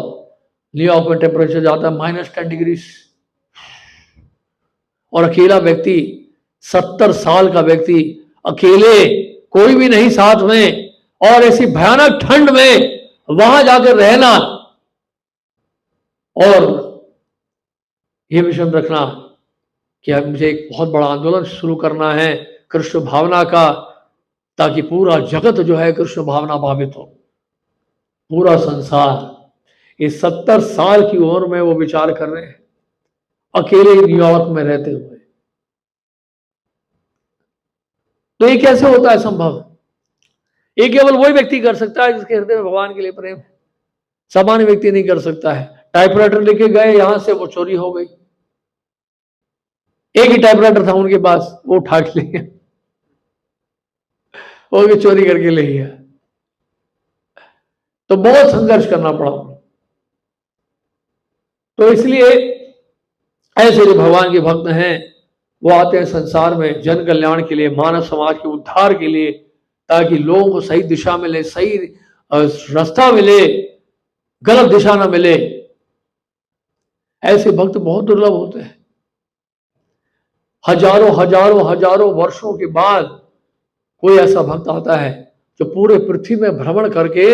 न्यूयॉर्क में टेम्परेचर जाता है -10 डिग्री। और अकेला व्यक्ति, 70 साल का व्यक्ति अकेले, कोई भी नहीं साथ में, और ऐसी भयानक ठंड में वहां जाकर रहना, और यह विजन रखना कि अब मुझे एक बहुत बड़ा आंदोलन शुरू करना है कृष्ण भावना का, ताकि पूरा जगत जो है कृष्ण भावना भावित हो, पूरा संसार। इस 70 साल की उम्र में वो विचार कर रहे हैं, अकेले न्यूयॉर्क में रहते हुए। तो ये कैसे होता है संभव? ये केवल वही व्यक्ति कर सकता है जिसके हृदय में भगवान के लिए प्रेम है। सामान्य व्यक्ति नहीं कर सकता है। टाइपराइटर लेके गए यहां से, वो चोरी हो गई। एक ही टाइपराइटर था उनके पास, वो उठा के ले गया, वो भी चोरी करके ले गया। तो बहुत संघर्ष करना पड़ा। तो इसलिए ऐसे जो भगवान के भक्त हैं वो आते हैं संसार में जन कल्याण के लिए, मानव समाज के उद्धार के लिए, ताकि लोगों को सही दिशा मिले, सही रास्ता मिले, गलत दिशा ना मिले। ऐसे भक्त बहुत दुर्लभ होते हैं। हजारों हजारों हजारों वर्षों के बाद कोई ऐसा भक्त आता है जो पूरे पृथ्वी में भ्रमण करके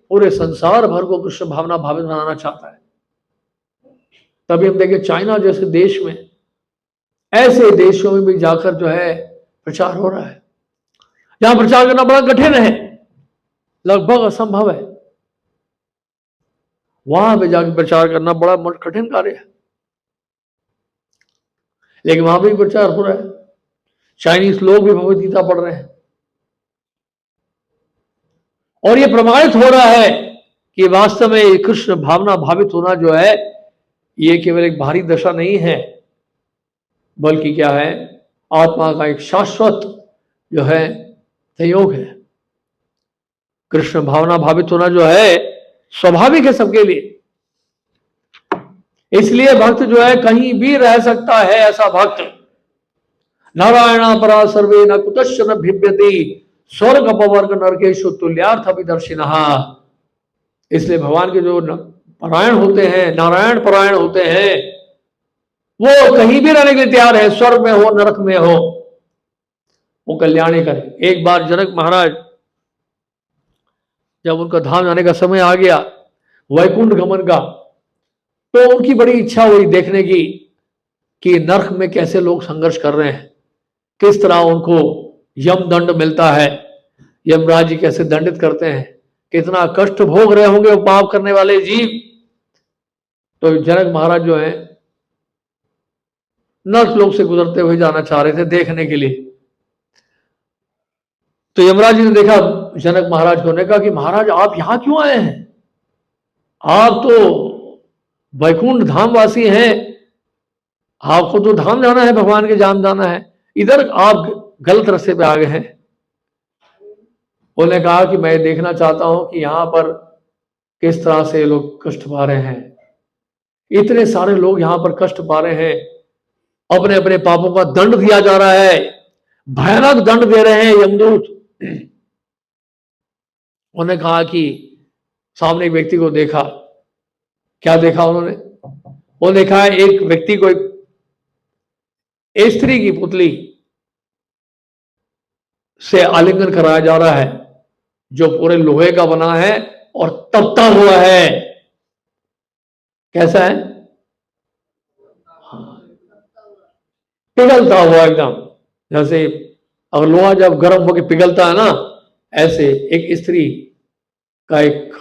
पूरे संसार भर को कृष्ण भावना भावित बनाना चाहता है। तभी हम देखें चाइना जैसे देश में, ऐसे देशों में भी जाकर जो है प्रचार हो रहा है, जहां प्रचार करना बड़ा कठिन है, लगभग असंभव है। वहां पे जाकर प्रचार करना बड़ा कठिन कार्य है, लेकिन वहां भी प्रचार हो रहा है। चाइनीज लोग भी भगवत गीता पढ़ रहे हैं, और ये प्रमाणित हो रहा है कि वास्तव में कृष्ण भावना भावित होना जो है, ये केवल एक भारी दशा नहीं है, बल्कि क्या है, आत्मा का एक शाश्वत जो है संयोग है। कृष्ण भावना भावित होना जो है स्वाभाविक है सबके लिए। इसलिए भक्त जो है कहीं भी रह सकता है। ऐसा भक्त नारायण परा सर्वे न कुतश्च न भिद्यति स्वर्ग अपवर्ग नरकेशु तुल्यार्थ अभिदर्शिनः। इसलिए भगवान के जो परायण होते हैं, नारायण परायण होते हैं, वो कहीं भी रहने के लिए तैयार है, स्वर्ग में हो नरक में हो, वो कल्याणी करे। एक बार जनक महाराज जब उनका धाम जाने का समय आ गया, वैकुंठ गमन का, तो उनकी बड़ी इच्छा हुई देखने की कि नरक में कैसे लोग संघर्ष कर रहे हैं, किस तरह उनको यम दंड मिलता है, यमराज जी कैसे दंडित करते हैं, कितना कष्ट भोग रहे होंगे वो पाप करने वाले जीव। तो जनक महाराज जो है नर्क लोग से गुजरते हुए जाना चाह रहे थे देखने के लिए। तो यमराज जी ने देखा जनक महाराज को, ने कहा कि महाराज आप यहां क्यों आए हैं? आप तो वैकुंठ धाम वासी हैं, आपको तो धाम जाना है, भगवान के धाम जाना है, इधर आप गलत रास्ते पे आ गए हैं। उन्होंने कहा कि मैं देखना चाहता हूं कि यहां पर किस तरह से लोग कष्ट पा रहे हैं। इतने सारे लोग यहां पर कष्ट पा रहे हैं, अपने अपने पापों का दंड दिया जा रहा है, भयानक दंड दे रहे हैं यमदूत। उन्होंने कहा कि सामने एक व्यक्ति को देखा। क्या देखा उन्होंने? वो देखा एक व्यक्ति को स्त्री की पुतली से आलिंगन कराया जा रहा है, जो पूरे लोहे का बना है और तपता हुआ है। कैसा है? पिघलता हुआ एकदम, जैसे अगर लोहा जब गर्म होकर पिघलता है ना, ऐसे एक स्त्री का एक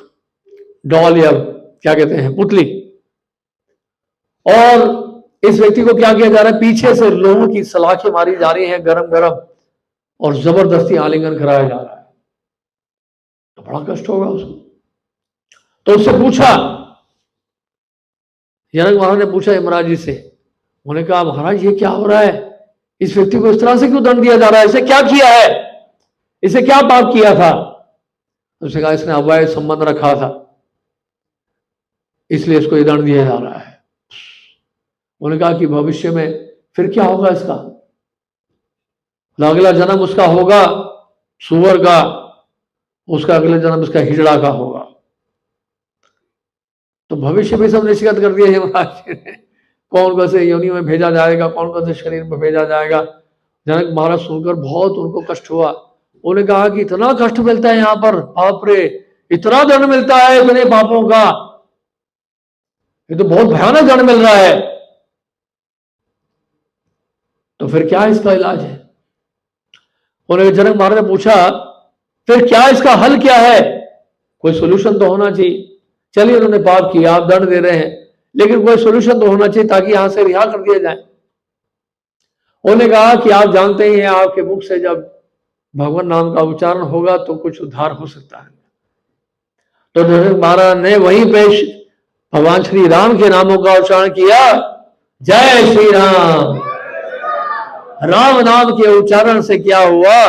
डॉल या क्या कहते हैं पुतली, और इस व्यक्ति को क्या किया जा रहा है, पीछे से लोहों की सलाखें मारी जा रही हैं गरम गरम, और जबरदस्ती आलिंगन कराया जा रहा है। तो बड़ा कष्ट होगा उसको। तो उससे पूछा, जनक महाराज ने पूछा यमराज जी से, उन्होंने कहा महाराज ये क्या हो रहा है, इस व्यक्ति को इस तरह से क्यों दंड दिया जा रहा है, इसे क्या किया है, इसे क्या पाप किया था? उसने कहा इसने अवैध संबंध रखा था, इसलिए इसको ये दंड दिया जा रहा है। उन्होंने कहा कि भविष्य में फिर क्या होगा इसका? अगला जन्म उसका होगा सुअर का, उसका अगला जन्म उसका हिजड़ा का होगा। तो भविष्य भी सब निश्चित कर दिया है महाराज ने, कौन कौन से योनि में भेजा जाएगा, कौन कौन से शरीर में भेजा जाएगा। जनक महाराज सुनकर बहुत उनको कष्ट हुआ। उन्होंने कहा कि इतना कष्ट मिलता है यहाँ पर, बाप रे, इतना दंड मिलता है इतने पापों का, ये तो बहुत भयानक दंड मिल रहा है। तो फिर क्या इसका इलाज है? उन्होंने जनक महाराज ने पूछा फिर क्या इसका हल क्या है, कोई सोल्यूशन तो होना चाहिए। चलिए उन्होंने पाप किया, आप दंड दे रहे हैं, लेकिन कोई सोल्यूशन तो होना चाहिए ताकि यहां से रिहा कर दिया जाए। उन्होंने कहा कि आप जानते ही हैं, आपके मुख से जब भगवान नाम का उच्चारण होगा तो कुछ उद्धार हो सकता है। तो जनक महाराज ने वहीं पे भगवान श्री राम के नामों का उच्चारण किया, जय श्री राम। राम नाम के उच्चारण से क्या हुआ,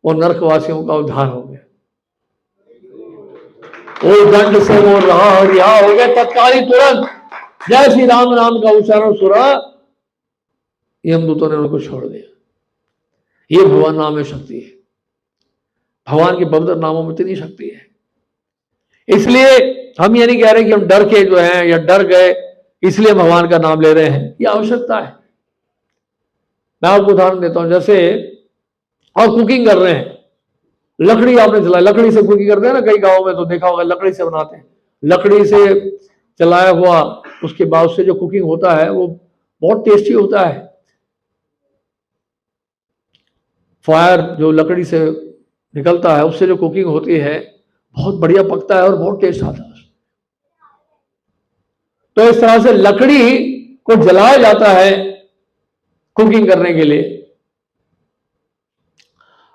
वो नरकवासियों का उद्धार हो गया, वो दंड से वो रिहा हो गए तत्काल ही, तुरंत जय श्री राम नाम का उच्चारण सुना, यमदूतों ने उनको छोड़ दिया। ये भगवान नाम में शक्ति है, भगवान के पवित्र नामों में इतनी शक्ति है। इसलिए हम ये नहीं कह रहे कि हम डर के जो है या डर गए इसलिए भगवान का नाम ले रहे हैं, ये आवश्यकता है। मैं आपको उदाहरण देता हूं, जैसे आप कुकिंग कर रहे हैं, लकड़ी आपने जलाई, लकड़ी से कुकिंग करते हैं ना, कई गांवों में तो देखा होगा लकड़ी से बनाते हैं। लकड़ी से जलाया हुआ उसके बाद से जो कुकिंग होता है वो बहुत टेस्टी होता है। फायर जो लकड़ी से निकलता है उससे जो कुकिंग होती है बहुत बढ़िया पकता है और बहुत टेस्ट आता है। तो इस तरह से लकड़ी को जलाया जाता है कुकिंग करने के लिए।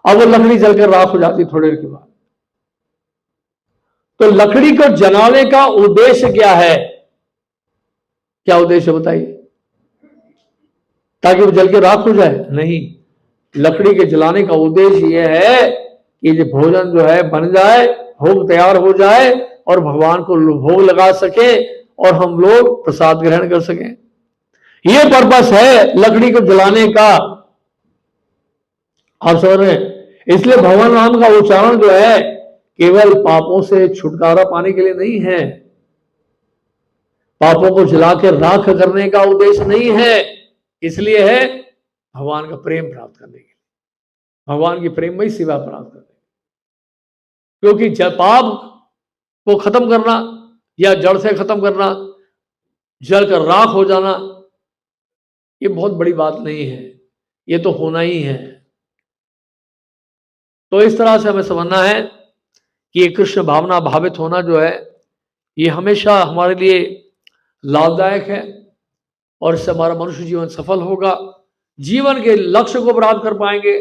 अब वो लकड़ी जलकर राख हो जाती थोड़ी देर के बाद। तो लकड़ी को जलाने का उद्देश्य क्या है, क्या उद्देश्य बताइए? ताकि वो जल के राख हो जाए? नहीं, लकड़ी के जलाने का उद्देश्य यह है कि ये भोजन जो है बन जाए, भोग तैयार हो जाए और भगवान को भोग लगा सके और हम लोग प्रसाद ग्रहण कर सकें। ये पर्पस है लकड़ी को जलाने का। आप समझ रहे हैं? इसलिए भगवान नाम का उच्चारण जो है केवल पापों से छुटकारा पाने के लिए नहीं है, पापों को जलाकर राख करने का उद्देश्य नहीं है, इसलिए है भगवान का प्रेम प्राप्त करने के लिए, भगवान की प्रेममयी सेवा प्राप्त करने के लिए। क्योंकि जब पाप को खत्म करना या जड़ से खत्म करना, जलकर राख हो जाना, ये बहुत बड़ी बात नहीं है, ये तो होना ही है। तो इस तरह से हमें समझना है कि ये कृष्ण भावना भावित होना जो है ये हमेशा हमारे लिए लाभदायक है और इससे हमारा मनुष्य जीवन सफल होगा, जीवन के लक्ष्य को प्राप्त कर पाएंगे,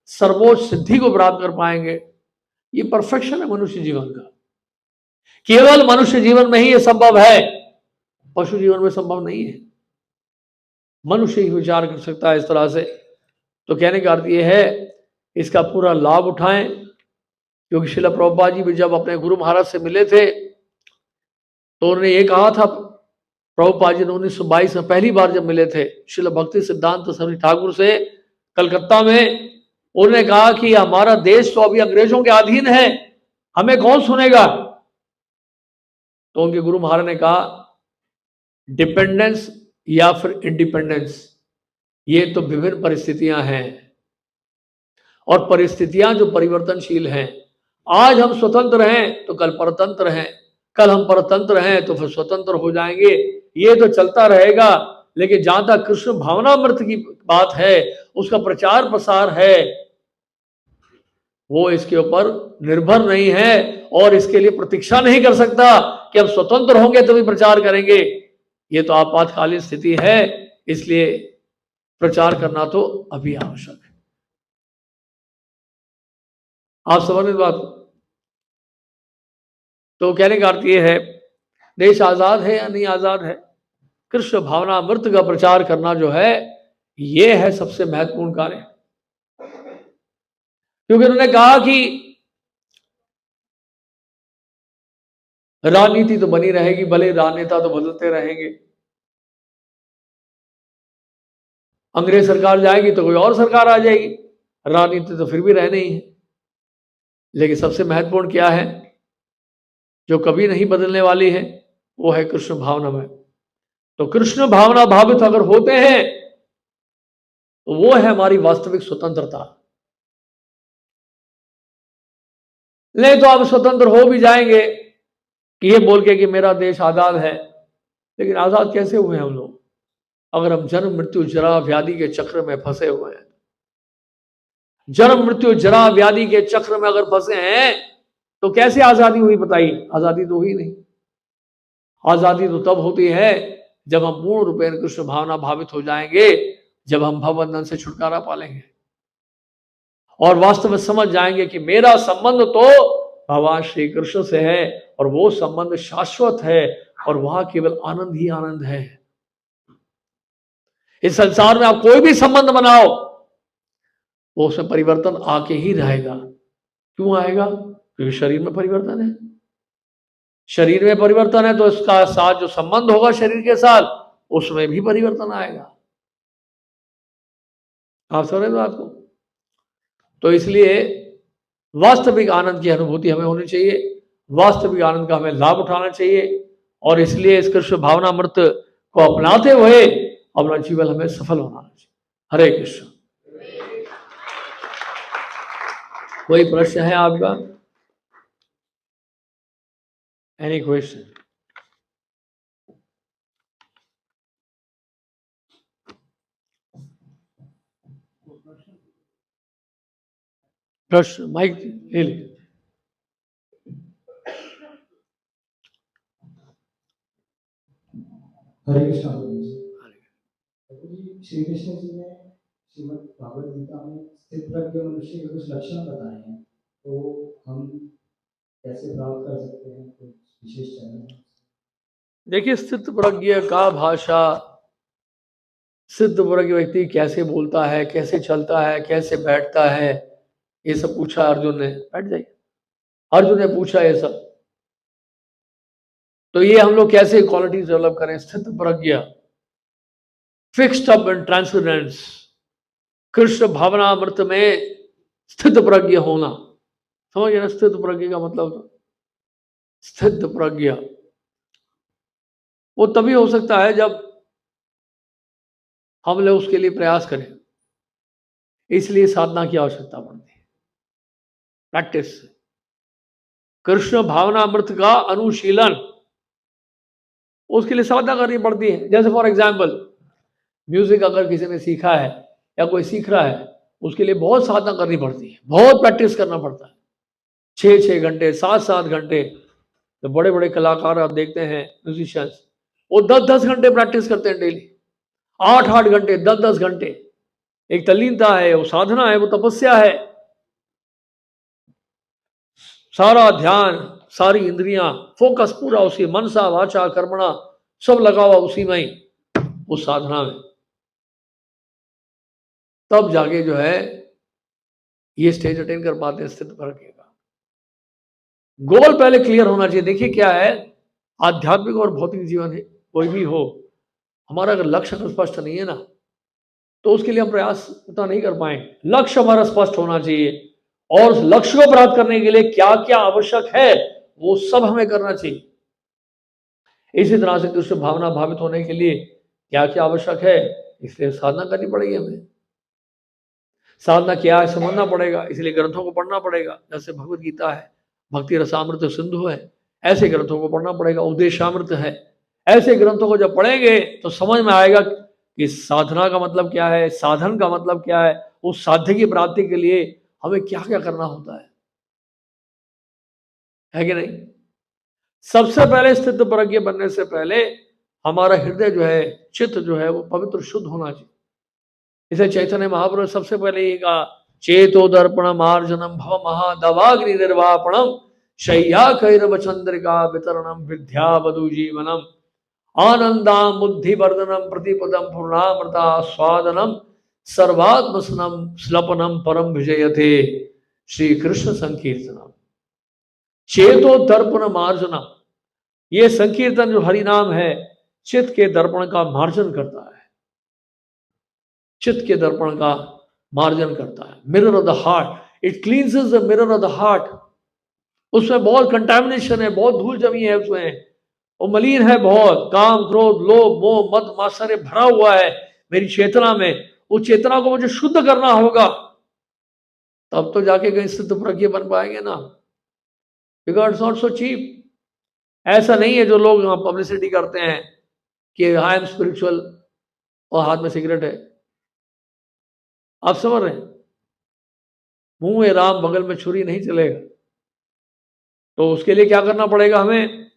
सर्वोच्च सिद्धि को प्राप्त कर पाएंगे। ये परफेक्शन है मनुष्य जीवन का। केवल मनुष्य जीवन में ही ये संभव है, पशु जीवन में संभव नहीं है। मनुष्य ही विचार कर सकता है इस तरह से। तो कहने का अर्थ ये है इसका पूरा लाभ उठाएं, क्योंकि श्रील प्रभुपाद जी भी जब अपने गुरु महाराज से मिले थे तो उन्होंने ये कहा था, प्रभुपाद जी ने 1922 में पहली बार जब मिले थे श्रील भक्ति सिद्धांत सरस्वती ठाकुर से कलकत्ता में, उन्होंने कहा कि हमारा देश तो अभी अंग्रेजों के अधीन है, हमें कौन सुनेगा? तो उनके गुरु महाराज ने कहा डिपेंडेंस या फिर इंडिपेंडेंस, ये तो विभिन्न परिस्थितियां हैं, और परिस्थितियां जो परिवर्तनशील हैं। आज हम स्वतंत्र हैं तो कल परतंत्र हैं, कल हम परतंत्र हैं तो फिर स्वतंत्र हो जाएंगे। ये तो चलता रहेगा। लेकिन जहां तक कृष्ण भावनामृत की बात है, उसका प्रचार प्रसार है, वो इसके ऊपर निर्भर नहीं है और इसके लिए प्रतीक्षा नहीं कर सकता कि हम स्वतंत्र होंगे तभी प्रचार करेंगे। ये तो आपातकालीन स्थिति है, इसलिए प्रचार करना तो अभी आवश्यक है। आप समझ रहे बात? तो कहने का अर्थ ये है, देश आजाद है या नहीं आजाद है, कृष्ण भावनामृत का प्रचार करना जो है, ये है सबसे महत्वपूर्ण कार्य। क्योंकि उन्होंने कहा कि राजनीति तो बनी रहेगी, भले राजनेता तो बदलते रहेंगे। अंग्रेज सरकार जाएगी तो कोई और सरकार आ जाएगी, राजनीति तो फिर भी रहनी ही है। लेकिन सबसे महत्वपूर्ण क्या है, जो कभी नहीं बदलने वाली है, वो है कृष्ण भावना में। तो कृष्ण भावना भावित अगर होते हैं तो वो है हमारी वास्तविक स्वतंत्रता। नहीं तो आप स्वतंत्र हो भी जाएंगे कि ये बोल के कि मेरा देश आजाद है, लेकिन आजाद कैसे हुए हम लोग? अगर हम जन्म मृत्यु जरा व्याधि के चक्र में फंसे हुए हैं, जन्म मृत्यु जरा व्याधि के चक्र में अगर फंसे हैं, तो कैसे आजादी हुई बताइए? आजादी तो हुई नहीं। आजादी तो तब होती है जब हम पूर्ण रूपेण कृष्ण भावना भावित हो जाएंगे, जब हम भवबंधन से छुटकारा पालेंगे और वास्तव में समझ जाएंगे कि मेरा संबंध तो भगवान श्री कृष्ण से है और वो संबंध शाश्वत है और वहां केवल आनंद ही आनंद है। इस संसार में आप कोई भी संबंध बनाओ, वो उसमें परिवर्तन आके ही रहेगा। क्यों आएगा? क्योंकि शरीर में परिवर्तन है। शरीर में परिवर्तन है तो इसका साथ जो संबंध होगा शरीर के साथ, उसमें भी परिवर्तन आएगा। आप समझ रहे हो बात को? तो इसलिए वास्तविक आनंद की अनुभूति हमें होनी चाहिए, वास्तविक आनंद का हमें लाभ उठाना चाहिए, और इसलिए इस कृष्ण भावनामृत को अपनाते हुए अपना जीवन हमें सफल होना चाहिए। हरे कृष्ण। कोई प्रश्न है आपका? Any question? प्रश्न माइक ले लीजिए। हरे कृष्ण। श्री कृष्ण जी ने श्रीमद् भागवत गीता में स्थित प्रज्ञ मनुष्य के कुछ लक्षण बताए हैं, तो हम कैसे प्राप्त कर सकते हैं? कुछ विशेष चरण? देखिए, स्थित प्रज्ञ का भाषा, सिद्ध प्रज्ञ व्यक्ति कैसे बोलता है, कैसे चलता है, कैसे बैठता है, ये सब पूछा अर्जुन ने। बैठ जाइए। अर्जुन ने पूछा ये सब। तो ये हम लोग कैसे क्वालिटी डेवलप करें? स्थित प्रज्ञ, fixed up and transparence, Krishna भावनामृत में स्थित प्रज्ञ होना। समझ गए ना स्थित प्रज्ञ का मतलब? तो स्थित प्रज्ञ वो तभी हो सकता है जब हम लोग उसके लिए प्रयास करें। इसलिए साधना की आवश्यकता पड़ती है, प्रैक्टिस। कृष्ण भावनामृत का अनुशीलन, उसके लिए साधना करनी पड़ती है। जैसे फॉर एग्जाम्पल, म्यूजिक अगर किसी ने सीखा है या कोई सीख रहा है, उसके लिए बहुत साधना करनी पड़ती है, बहुत प्रैक्टिस करना पड़ता है। 6-6 घंटे, 7-7 घंटे। तो बड़े बड़े कलाकार आप देखते हैं, म्यूजिशियंस, वो 10-10 घंटे प्रैक्टिस करते हैं डेली, 8-8 घंटे, 10-10 घंटे। एक तल्लीनता है, वो साधना है, वो तपस्या है। सारा ध्यान, सारी इंद्रियां, फोकस पूरा उसी, मनसा वाचा कर्मणा, सब लगा हुआ उसी में ही, उस साधना में। तब जाके जो है ये स्टेज अटेन कर पाते हैं स्थित प्रज्ञ का। गोल पहले क्लियर होना चाहिए। देखिए क्या है, आध्यात्मिक और भौतिक जीवन है, कोई भी हो, हमारा अगर लक्ष्य अगर स्पष्ट नहीं है ना, तो उसके लिए हम प्रयास उतना नहीं कर पाएंगे। लक्ष्य हमारा स्पष्ट होना चाहिए, और उस लक्ष्य को प्राप्त करने के लिए क्या क्या आवश्यक है वो सब हमें करना चाहिए। इसी तरह से कृष्ण भावना भावित होने के लिए क्या क्या आवश्यक है, इसलिए साधना करनी पड़ेगी हमें। साधना क्या है समझना पड़ेगा, इसलिए ग्रंथों को पढ़ना पड़ेगा। जैसे भगवत गीता है, भक्ति रसामृत सिंधु है, ऐसे ग्रंथों को पढ़ना पड़ेगा। उपदेशामृत है, ऐसे ग्रंथों को जब पढ़ेंगे तो समझ में आएगा कि साधना का मतलब क्या है, साधन का मतलब क्या है, उस साध्य की प्राप्ति के लिए हमें क्या क्या करना होता है कि नहीं। सबसे पहले स्थित प्रज्ञ बनने से पहले हमारा हृदय जो है, चित्त जो है, वो पवित्र शुद्ध होना चाहिए। इसे चैतन्य महाप्रभु सबसे पहले ये कहा, चेतो दर्पण मार्जनम भव महादवाग्नि निर्वापणम शय्या कैरव चंद्रिका वितरणम विद्या वधु जीवनम आनंदाम बुद्धि वर्धनम प्रतिपदम पूर्णामृता स्वादनम सर्वात्मसनम स्लपनम परम विजयते श्री कृष्ण संकीर्तनम। चेतो दर्पण मार्जनम, ये संकीर्तन जो हरि नाम है, चित्त के दर्पण का मार्जन करता है, चित्त के दर्पण का मार्जन करता है। Mirror of the heart, it cleanses the mirror of the heart. उसमें बहुत कंटामिनेशन है, बहुत धूल जमी है उसमें, वो मलिन है बहुत, काम क्रोध लोभ मोह मद मात्सर्य भरा हुआ है मेरी चेतना में। उस चेतना को मुझे शुद्ध करना होगा, तब तो जाके कहीं सिद्ध प्रज्ञ बन पाएंगे ना। Because it's not so cheap. ऐसा नहीं है जो लोग पब्लिसिटी करते हैं कि आई एम स्पिरिचुअल और हाथ में सिगरेट है। आप समझ रहे हैं, मुंह में राम बगल में छुरी नहीं चलेगा। तो उसके लिए क्या करना पड़ेगा हमें,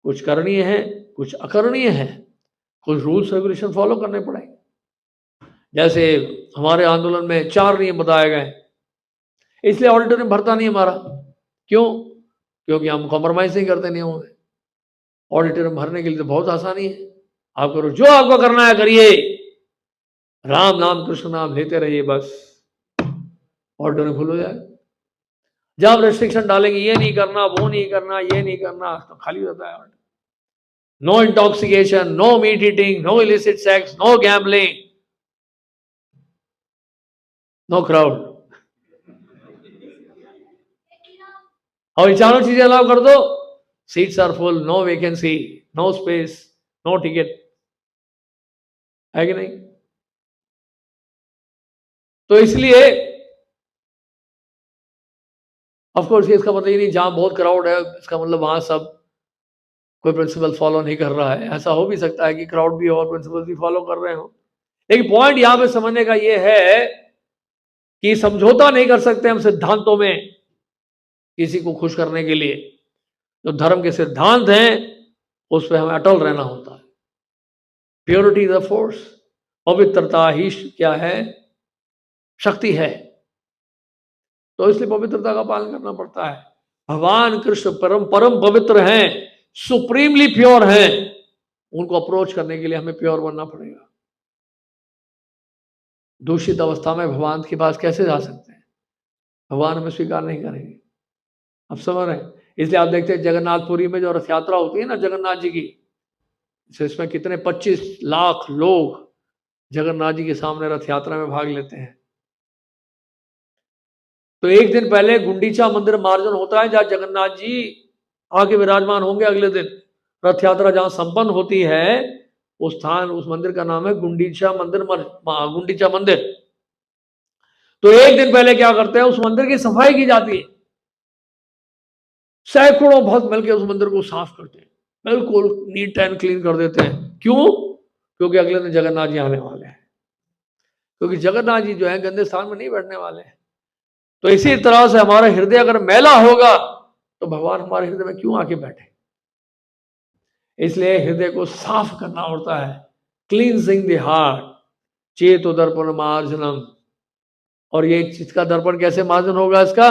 कुछ करणीय है कुछ अकरणीय है, कुछ रूल्स रेगुलेशन फॉलो करने पड़ेंगे। जैसे हमारे आंदोलन में 4 नियम बताए गए, इसलिए ऑडिटोरियम भरता नहीं हमारा। क्यों? क्योंकि हम कॉम्प्रोमाइज नहीं करते नियमों में। ऑडिटोरियम भरने के लिए तो बहुत आसानी है, आप करो जो आपको करना है करिए, राम नाम कृष्ण नाम लेते रहिए, बस ऑडिटोरियम फुल हो जाए। जब रेस्ट्रिक्शन डालेंगे, ये नहीं करना वो नहीं करना ये नहीं करना, तो खाली होता है। No intoxication, no meat eating, no illicit sex, no gambling, no crowd. और ये चारों चीजें अलाउ कर दो, seats are full, no vacancy, no space, no ticket, है कि नहीं। तो इसलिए ऑफ कोर्स इसका मतलब ये नहीं जहां बहुत क्राउड है इसका मतलब वहां सब कोई प्रिंसिपल फॉलो नहीं कर रहा है। ऐसा हो भी सकता है कि क्राउड भी और प्रिंसिपल भी फॉलो कर रहे हो, लेकिन पॉइंट यहां पे समझने का ये है कि समझौता नहीं कर सकते हम सिद्धांतों में किसी को खुश करने के लिए। जो धर्म के सिद्धांत हैं उस पर हमें अटल रहना होता है। प्योरिटी इज द फोर्स, पवित्रता ही क्या है, शक्ति है। तो इसलिए पवित्रता का पालन करना पड़ता है। भगवान कृष्ण परम परम पवित्र हैं, सुप्रीमली प्योर हैं, उनको अप्रोच करने के लिए हमें प्योर बनना पड़ेगा। दूषित अवस्था में भगवान के पास कैसे जा सकते हैं, भगवान हमें स्वीकार नहीं करेंगे। आप समझ रहे हैं। इसलिए आप देखते हैं जगन्नाथपुरी में जो रथ यात्रा होती है ना जगन्नाथ जी की, इसमें कितने 25 लाख लोग जगन्नाथ जी के सामने रथ यात्रा में भाग लेते हैं। तो एक दिन पहले गुंडीचा मंदिर मार्जन होता है, जहां जगन्नाथ जी आके विराजमान होंगे। अगले दिन रथ यात्रा जहां संपन्न होती है, उस स्थान उस मंदिर का नाम है गुंडीचा मंदिर, गुंडीचा मंदिर। तो एक दिन पहले क्या करते हैं, उस मंदिर की सफाई की जाती है। सैकड़ों भक्त मिलकर उस मंदिर को साफ करते हैं, बिल्कुल नीट एंड क्लीन कर देते हैं। क्यों? क्योंकि अगले दिन जगन्नाथ जी आने वाले हैं। क्योंकि जगन्नाथ जी जो है गंदे स्थान में नहीं बैठने वाले हैं। तो इसी तरह से हमारा हृदय अगर मैला होगा तो भगवान हमारे हृदय में क्यों आके बैठे। इसलिए हृदय को साफ करना होता है, क्लींजिंग द हार्ट, चेतो दर्पण मार्जनम। और ये इसका दर्पण कैसे मार्जन होगा इसका,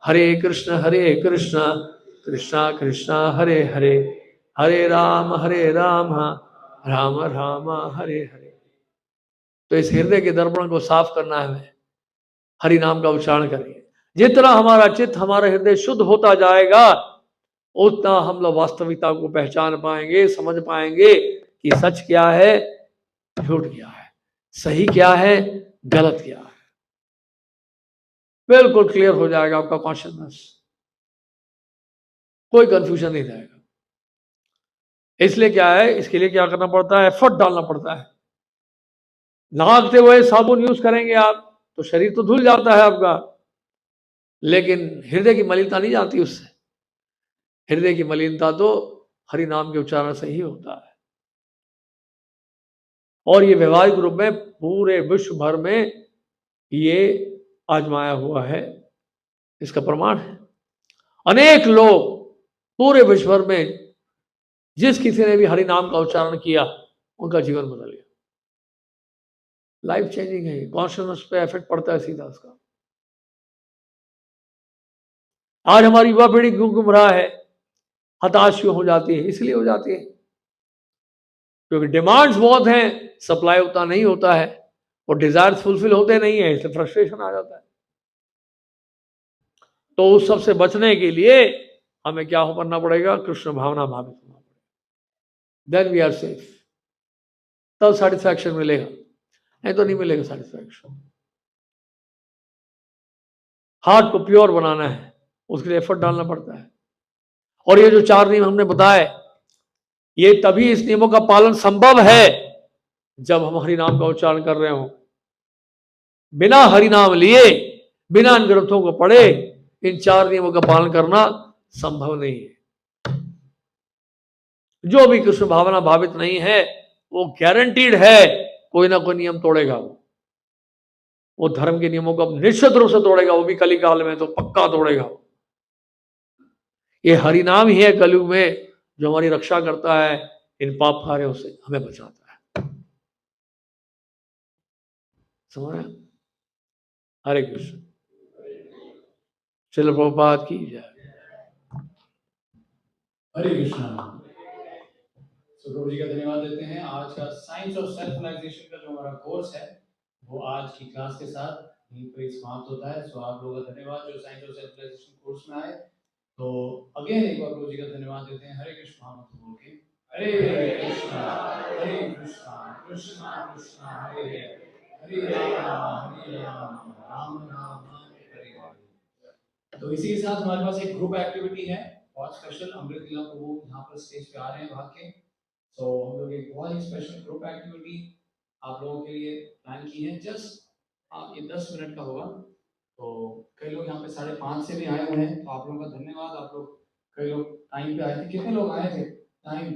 हरे कृष्ण कृष्णा कृष्णा हरे हरे, हरे राम राम राम हरे हरे। तो इस हृदय के दर्पण को साफ करना है हमें, हरि नाम का उच्चारण करेंगे। जितना हमारा चित्त हमारा हृदय शुद्ध होता जाएगा, उतना हम लोग वास्तविकता को पहचान पाएंगे, समझ पाएंगे कि सच क्या है, झूठ क्या है, सही क्या है, गलत क्या है। बिल्कुल क्लियर हो जाएगा आपका कॉन्शियसनेस, कोई कंफ्यूजन नहीं रहेगा। इसलिए क्या है, इसके लिए क्या करना पड़ता है, एफर्ट डालना पड़ता है। नहाते हुए साबुन यूज करेंगे आप तो शरीर तो धुल जाता है आपका, लेकिन हृदय की मलिनता नहीं जाती उससे। हृदय की मलिनता तो हरि नाम के उच्चारण से ही होता है। और ये व्यवहारिक रूप में पूरे विश्व भर में ये आजमाया हुआ है, इसका प्रमाण है। अनेक लोग पूरे विश्व भर में जिस किसी ने भी हरि नाम का उच्चारण किया उनका जीवन बदल गया। लाइफ चेंजिंग है, कॉन्शियसनेस पे इफेक्ट पड़ता है सीधा उसका। आज हमारी युवा पीढ़ी क्यों गुमराह है, हताश क्यों हो जाती है? इसलिए हो जाती है क्योंकि डिमांड्स बहुत हैं, सप्लाई उतना नहीं होता है, और डिजायर्स फुलफिल होते नहीं है, इसलिए फ्रस्ट्रेशन आ जाता है। तो उस सब से बचने के लिए हमें क्या करना पड़ेगा? कृष्ण भावना भावित होना पड़ेगा। देन वी आर सेफ, तब सेटिस्फैक्शन मिलेगा, नहीं तो नहीं मिलेगा सेटिस्फैक्शन। हार्ट को प्योर बनाना है, उसके लिए एफर्ट डालना पड़ता है। और ये जो 4 नियम हमने बताए, ये तभी इस नियमों का पालन संभव है जब हम हरि नाम का उच्चारण कर रहे हो। बिना हरि नाम लिए, बिना इन ग्रंथों को पढ़े, इन 4 नियमों का पालन करना संभव नहीं है। जो भी कृष्ण भावना भावित नहीं है वो गारंटीड है कोई ना कोई नियम तोड़ेगा। वो धर्म के नियमों को निश्चित रूप से तोड़ेगा, वो भी कलिकाल में तो पक्का तोड़ेगा। ये हरि नाम ही है कलयुग में जो हमारी रक्षा करता है, इन पाप कार्यों से हमें बचाता है। समझ रहे हैं? हरे कृष्ण। श्रील प्रभुपाद की जय। हरे कृष्णा। तो प्रभु जी का धन्यवाद देते हैं। आज का साइंस ऑफ सेल्फ रियलाइजेशन का जो हमारा कोर्स है वो आज की क्लास के साथ यहीं पर समाप्त होता है। सो आप लोगों का धन्यवाद जो science of self realisation course में आए। तो अगेन एक बार प्रभु जी का धन्यवाद देते हैं। हरे कृष्ण महामंत्र बोल के हरे कृष्णा कृष्णा कृष्णा हरे हरे हरे राम राम राम हरे हरे। तो इसी के साथ हमारे पास एक ग्रुप एक्टिविटी है बहुत स्पेशल। अमृत लीला प्रभु यहाँ पर स्टेज पे आ रहे हैं भाग के। तो हम लोग एक बहुत ही स्पेशल ग्रुप एक्टिविटी आप लोगों के लिए प्लान की है। जस्ट ये 10 मिनट का होगा। तो कई लोग यहाँ पे 5:30 से भी आए हुए हैं, तो आप लोगों का धन्यवाद। आप लोग कई लोग टाइम पे आए थे। कितने लोग आए थे टाइम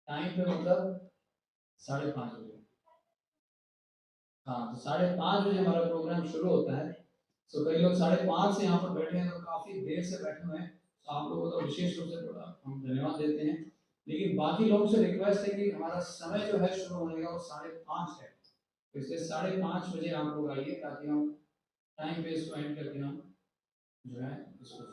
टाइम पे? मतलब 5:30 बजे। हाँ, तो 5:30 बजे हमारा प्रोग्राम शुरू होता है। तो कई लोग 5:30 से यहाँ पर बैठे हैं, तो काफी देर से बैठे हुए हैं। तो आप लोगों को तो विशेष रूप से थोड़ा हम धन्यवाद देते हैं। लेकिन बाकी लोगों से रिक्वेस्ट है कि हमारा समय जो है शुरू होने का वो 5:30 है। तो इसलिए 5:30 बजे आप लोग आइए ताकि हम टाइम पे इसको एंड करके हम जो है इसको